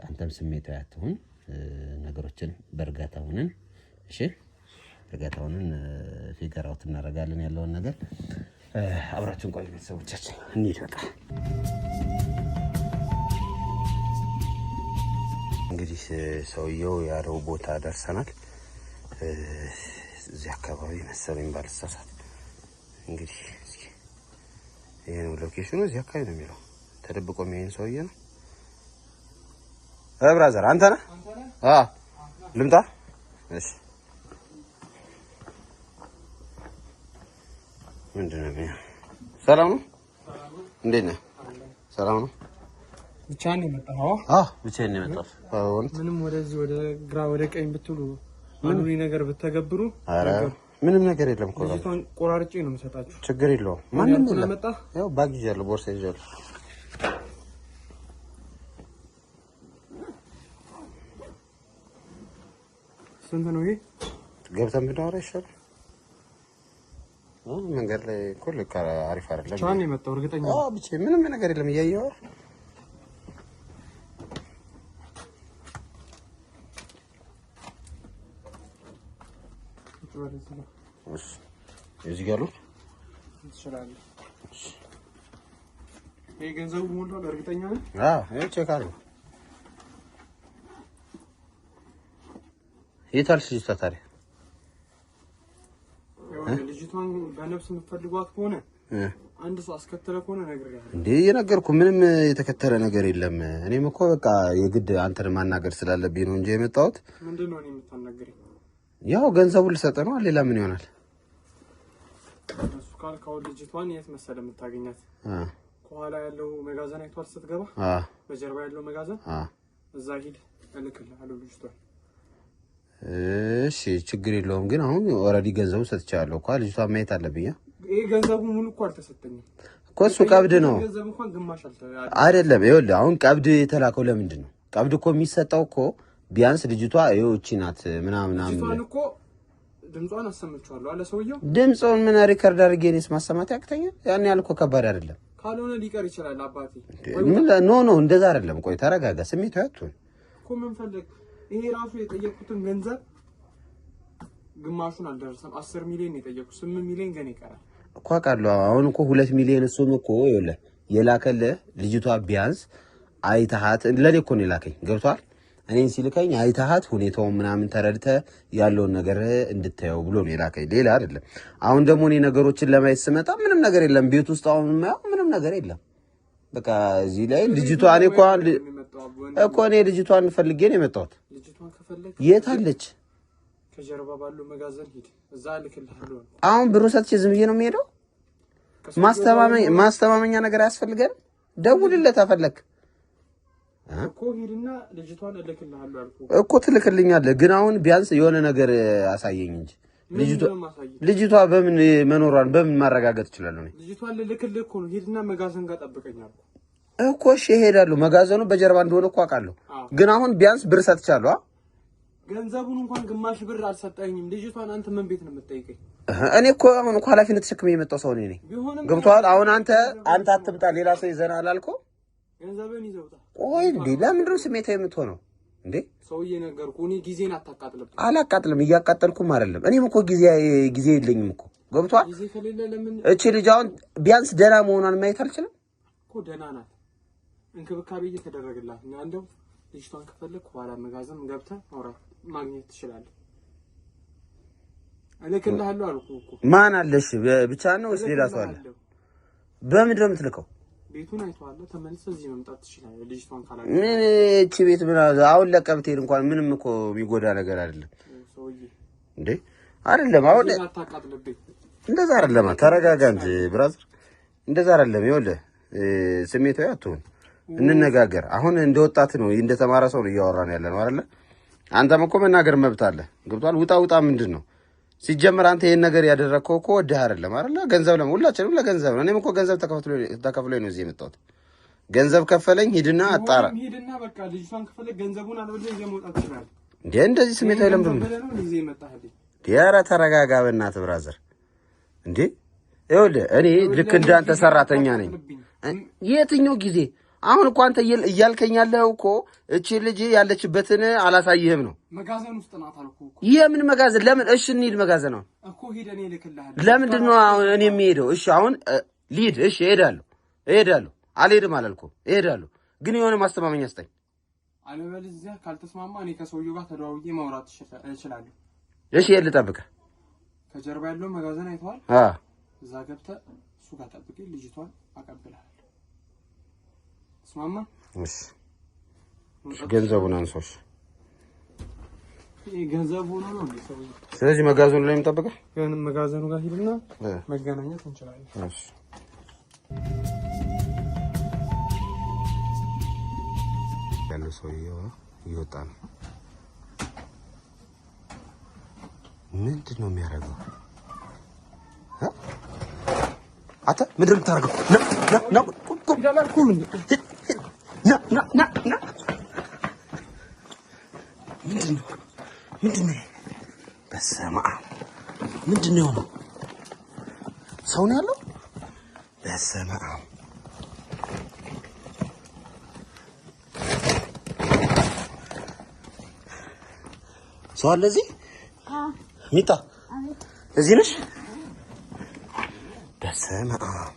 አንተም ስሜታዊ አትሁን፣ ነገሮችን በእርጋታ ሆነን እሺ እርጋታውን ፊገር አውት እናደርጋለን ያለውን ነገር አብራችሁን ቆዩ ቤተሰቦቻችን እንሂድ በቃ እንግዲህ ሰውየው ያለው ቦታ ደርሰናል እዚህ አካባቢ መሰለኝ ባልሳሳት እንግዲህ ይሄ ነው ሎኬሽኑ እዚህ አካባቢ ነው የሚለው ተደብቆ የሚያየን ሰውዬ ነው ብራዘር አንተ ነህ ልምጣ እሺ ምንድነው ሰላም ነው እንዴት ነህ ሰላም ነው ብቻህን ነው የመጣኸው ብቻዬን ነው የመጣሁት ምንም ወደዚህ ወደ ግራ ወደ ቀኝ ብትሉ ምንም ነገር ብትተገብሩ ኧረ ምንም ነገር የለም እኮ ልጅቷን ቆራርጬ ነው የምሰጣችሁ ችግር የለውም ማንም ስለመጣ ያው ባግ ይዣለሁ ቦርሳ ይዣለሁ ስንት ነው ይሄ ገብተን ብናወራ ይሻላል መንገድ ላይ እኮ ልክ አሪፍ አይደለም ብቻህን ነው የመጣው እርግጠኛ ብቻ ምንም ነገር የለም እያየኸው እዚህ ጋር ነው ትችላለህ ይሄ ገንዘቡ ሞልቷል እርግጠኛ ነህ ይሄ ቼክ አድርገው የታልሽ ልጅቷ ታዲያ ልጅቷን በነፍስ የምትፈልጓት ከሆነ አንድ ሰው አስከተለ ከሆነ ነግሬሃለሁ እንዴ የነገርኩህ ምንም የተከተለ ነገር የለም እኔም እኮ በቃ የግድ አንተን ማናገር ስላለብኝ ነው እንጂ የመጣሁት ምንድነው እኔ የምታናገረኝ ያው ገንዘቡን ልሰጥ ነው ሌላ ምን ይሆናል እሱ ካልካው ልጅቷን የት መሰለ የምታገኛት ከኋላ ያለው መጋዘን አይቷል ስትገባ በጀርባ ያለው መጋዘን እዛ ሂድ እልክልሃለሁ ልጅቷን እሺ ችግር የለውም ግን አሁን ኦሬዲ ገንዘቡ ሰጥቻለሁ እኮ ልጅቷን ማየት አለብኝ ይሄ ገንዘቡ ሙሉ እኮ አልተሰጠኝም እኮ እሱ ቀብድ ነው ገንዘቡ እንኳን ግማሽ አይደለም ይኸውልህ አሁን ቀብድ የተላከው ለምንድን ነው ቀብድ እኮ የሚሰጠው እኮ ቢያንስ ልጅቷ እቺ ናት ምናምን ልጅቷን እኮ ድምጿን አሰምቻለሁ አለ ሰውየው ድምጿን ምን ሪከርድ አድርጌ እኔስ ማሰማት ያቅተኛል ያን ያህል እኮ ከባድ አይደለም ካልሆነ ሊቀር ይችላል አባቴ ኖ እንደዛ አይደለም ቆይ ተረጋጋ ስሜታዊ አትሁን እኮ ምን ፈልግ ይሄ ራሱ የጠየቁትን ገንዘብ ግማሹን አልደረሰም 10 ሚሊዮን የጠየቁት 8 ሚሊዮን ገና ይቀራል እኮ አውቃለሁ አሁን እኮ 2 ሚሊዮን እሱም እኮ ይኸውልህ የላከልህ ልጅቷ ቢያንስ አይተሃት ለኔ እኮ ነው የላከኝ ገብቷል እኔን ሲልከኝ አይተሃት ሁኔታውን ምናምን ተረድተህ ያለውን ነገር እንድታየው ብሎ ነው የላከኝ ሌላ አይደለም አሁን ደግሞ እኔ ነገሮችን ለማየት ስመጣ ምንም ነገር የለም ቤት ውስጥ አሁን ምንም ነገር የለም በቃ እዚህ ላይ ልጅቷ እኔ ልጅቷን ፈልጌ ነው የመጣሁት ልጅቷን ከፈለክ የት አለች ከጀርባ ባለው መጋዘን ሂድ እዛ ልክልሃለሁ አሁን ብሩ ሰጥቼ ዝም ብዬ ነው የምሄደው ማስተማመኛ ነገር አያስፈልገንም ደውልለት አፈለክ እኮ ሂድና ልጅቷን እልክልሃለሁ አልኩህ እኮ ትልክልኛለህ ግን አሁን ቢያንስ የሆነ ነገር አሳየኝ እንጂ ልጅቷ በምን መኖሯን በምን ማረጋገጥ ይችላል ነው ልጅቷን ልልክልህ እኮ ነው ሂድና መጋዘን ጋር ጠብቀኝ አልኩህ እኮ እሺ እሄዳለሁ መጋዘኑ በጀርባ እንደሆነ እኮ አውቃለሁ ግን አሁን ቢያንስ ብር ሰጥቻለሁ ገንዘቡን እንኳን ግማሽ ብር አልሰጠኝም ልጅቷን አንተ ምን ቤት ነው የምትጠይቀኝ እኔ እኮ አሁን እኮ ኃላፊነት ተሸክሜ የመጣው ሰው ነኝ ገብቶሃል አሁን አንተ አትምጣ ሌላ ሰው ይዘና አላልከው ገንዘብን ይዘውታ ቆይ እንዴ ለምንድን ነው ስሜታዊ የምትሆነው እንዴ ሰውዬ ነገርኩህ እኔ ጊዜን አታቃጥልብኝ አላቃጥልም እያቃጠልኩም አይደለም እኔም እኮ ጊዜ የለኝም እኮ ገብቶሃል ጊዜ ከሌለ ለምን እቺ ልጅ አሁን ቢያንስ ደህና መሆኗን ማየት አልችልም እኮ ደህና ናት እንክብካቤ እየተደረገላት ነው ያለው ልጅቷን ከፈለክ ኋላ መጋዘን ገብተህ አውራት ማግኘት ትችላለህ እልክልሃለሁ አልኩህ እኮ ማን አለሽ ብቻ ነው ወይስ ሌላ ሰው አለ በምንድን ነው የምትልከው ቤቱን አይተዋለሁ ተመልሰህ እዚህ መምጣት ትችላለህ ልጅቷን ካላገኘ ምን እቺ ቤት ምን አሁን ለቀብቴን እንኳን ምንም እኮ የሚጎዳ ነገር አይደለም ሰውዬ እንዴ አይደለም አሁን አታቃጥልብኝ እንደዛ አይደለም ተረጋጋ እንጂ ብራዘር እንደዛ አይደለም ይኸውልህ ስሜታዊ አትሁን እንነጋገር አሁን እንደ ወጣት ነው እንደ ተማረ ሰው ነው እያወራን ያለ ነው አይደል አንተም እኮ መናገር መብት አለ ገብቷል ውጣ ምንድን ነው ሲጀመር አንተ ይሄን ነገር ያደረከው እኮ ወደህ አይደለም አይደል ገንዘብ ሁላችንም ለገንዘብ ነው እኔም እኮ ገንዘብ ተከፍሎኝ ነው እዚህ የመጣሁት ገንዘብ ከፈለኝ ሂድና አጣራ ሂድና በቃ ልጅቷን ከፈለግ ገንዘቡን አልበለኝ ይዘህ መውጣት ትችላለህ እንዴ እንደዚህ ስሜታዊ ለምንድን ነው ኧረ ተረጋጋ በእናትህ ብራዘር እንዴ ይኸውልህ እኔ ልክ እንዳንተ ሰራተኛ ነኝ የትኛው ጊዜ አሁን እኮ አንተ እያልከኝ ያለው እኮ እቺ ልጅ ያለችበትን አላሳይህም ነው። መጋዘን ውስጥ ናት አልኩህ እኮ። የምን መጋዘን? ለምን? እሺ እንሂድ መጋዘን ነው እኮ ሄደን ይልክልሃል። ለምንድን ነው አሁን እኔ የሚሄደው? እሺ አሁን ልሂድ። እሺ እሄዳለሁ። አልሄድም አላልኩም፣ እሄዳለሁ። ግን የሆነ ማስተማመኛ ስጠኝ። አለበለዚያ ካልተስማማ እኔ ከሰውየው ጋር ተደዋውዬ ማውራት እችላለሁ። እሺ የት ልጠብቅህ? ከጀርባ ያለው መጋዘን አይተዋል? እዛ ገብተህ እሱ ጋር ጠብቀኝ፣ ልጅቷን አቀብልሃለሁ። ተስማማ? እሺ ገንዘቡን አንሶሽ ገንዘቡ ነው እንዴ ሰውዬው? ስለዚህ መጋዘኑ ላይ የምጠብቀህ? መጋዘኑ ጋር ሂድና መገናኘት እንችላለን። እሺ ያለው ሰውዬው እየወጣ ነው። ምንድን ነው የሚያደርገው? አንተ ምንድን ነው የምታደርገው? ምንድን ነው? በስመ አብ ምንድን ነው የሆነው? ሰው ነው ያለው? በስመ አብ ሰው አለ እዚህ? ሚጣ እዚህ ነሽ? በስመ አብ